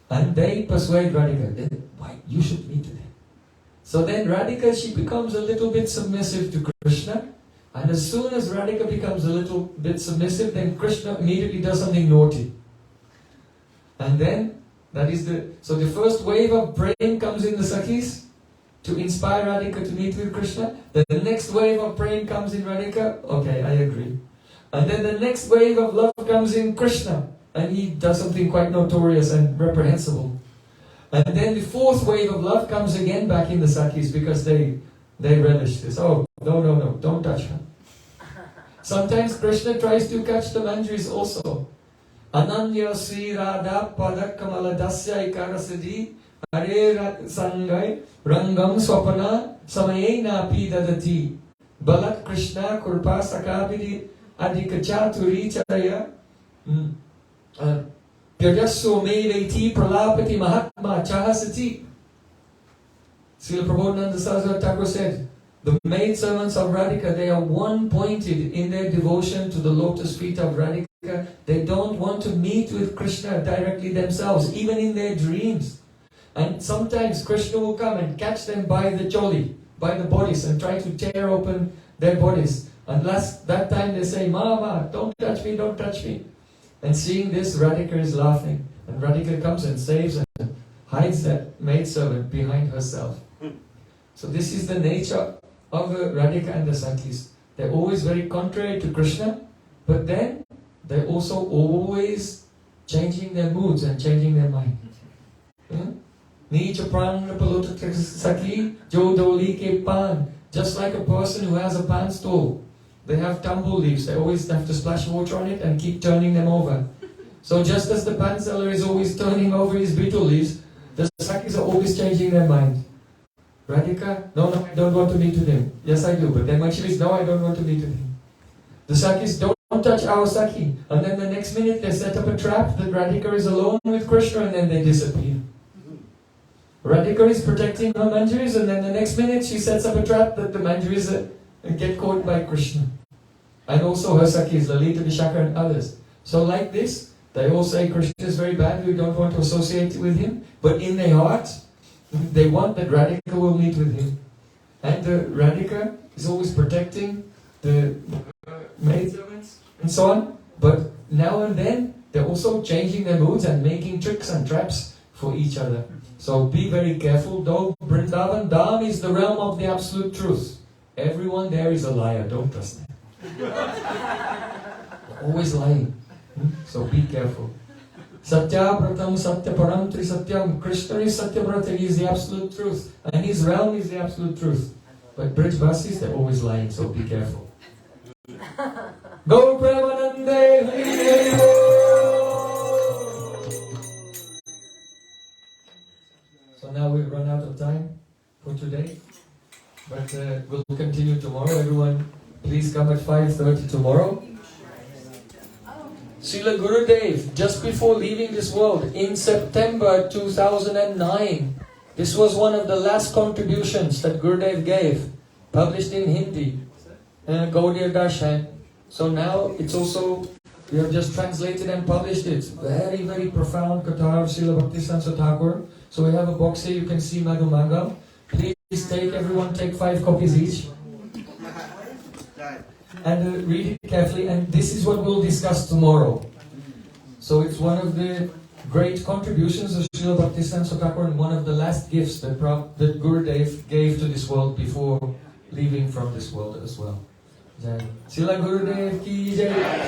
And they persuade Radhika, why, you should meet with him. So then Radhika, she becomes a little bit submissive to Krishna. And as soon as Radhika becomes a little bit submissive, then Krishna immediately does something naughty. And then, so the first wave of praying comes in the Sakhis to inspire Radhika to meet with Krishna. Then the next wave of praying comes in Radhika. Okay, I agree. And then the next wave of love comes in Krishna. And he does something quite notorious and reprehensible. And then the fourth wave of love comes again back in the Sakhis because they relish this. Oh, no, don't touch her. Sometimes Krishna tries to catch the Manjaris also. Ananya Sri Radha Padakamala Dasya Ikarasadi Hare Sangai Rangam Swapana Samayena Pidadati Balat Krishna Kurpa Sakabidi Adikachaturi Charaya Pyajassu Meleti Pralapati Mahatma Chahasati. Srila Prabodhananda Saraswati Thakur said, the maidservants of Radhika, they are one-pointed in their devotion to the lotus feet of Radhika. They don't want to meet with Krishna directly themselves, even in their dreams. And sometimes Krishna will come and catch them by the choli, by the bodies, and try to tear open their bodies. And that time they say, Mama, don't touch me, don't touch me. And seeing this, Radhika is laughing. And Radhika comes and saves and hides that maidservant behind herself. So this is the nature of Radhika and the Sakhis. They're always very contrary to Krishna, but then they're also always changing their moods and changing their mind. Neecha pran palutak sakhi jodoli ke pan. Just like a person who has a pan stall. They have tumble leaves. They always have to splash water on it and keep turning them over. So just as the pan seller is always turning over his betel leaves, the Sakhis are always changing their mind. Radhika, no, I don't want to meet with him. Yes, I do. But then when she says, no, I don't want to meet with him. The Sakhis, don't touch our Sakhi. And then the next minute they set up a trap that Radhika is alone with Krishna and then they disappear. Radhika is protecting her Manjaris and then the next minute she sets up a trap that the Manjaris get caught by Krishna. And also her Sakhis, Lalita, Vishaka and others. So like this, they all say Krishna is very bad, we don't want to associate with him. But in their hearts, they want that Radhika will meet with him. And Radhika is always protecting the maidservants and so on. But now and then, they're also changing their moods and making tricks and traps for each other. So be very careful. Though Vrindavan Dham is the realm of the absolute truth. Everyone there is a liar. Don't trust them. Always lying. So be careful. Satya Pratam Satya Param Tri Satyam. Krishna is Satyavrata, he is the absolute truth. And his realm is the absolute truth. But Brijvasis, they're always lying, so be careful. Gaur Premanande Hari Hari Bol. So now we've run out of time for today. But we'll continue tomorrow. Everyone, please come at 5:30 tomorrow. Srila Gurudev, just before leaving this world, in September 2009, this was one of the last contributions that Gurudev gave, published in Hindi. Gaudiya Darshan. So now it's also, we have just translated and published it. Very, very profound Katha of Srila Bhaktisiddhanta Thakur. So we have a box here, you can see Madhu Mangam. Please everyone take 5 copies each. And read it carefully, and this is what we'll discuss tomorrow. So it's one of the great contributions of Srila Bhaktisiddhanta Thakur and one of the last gifts that Gurudev gave to this world before leaving from this world as well. Jai. Srila Gurudev ki jai.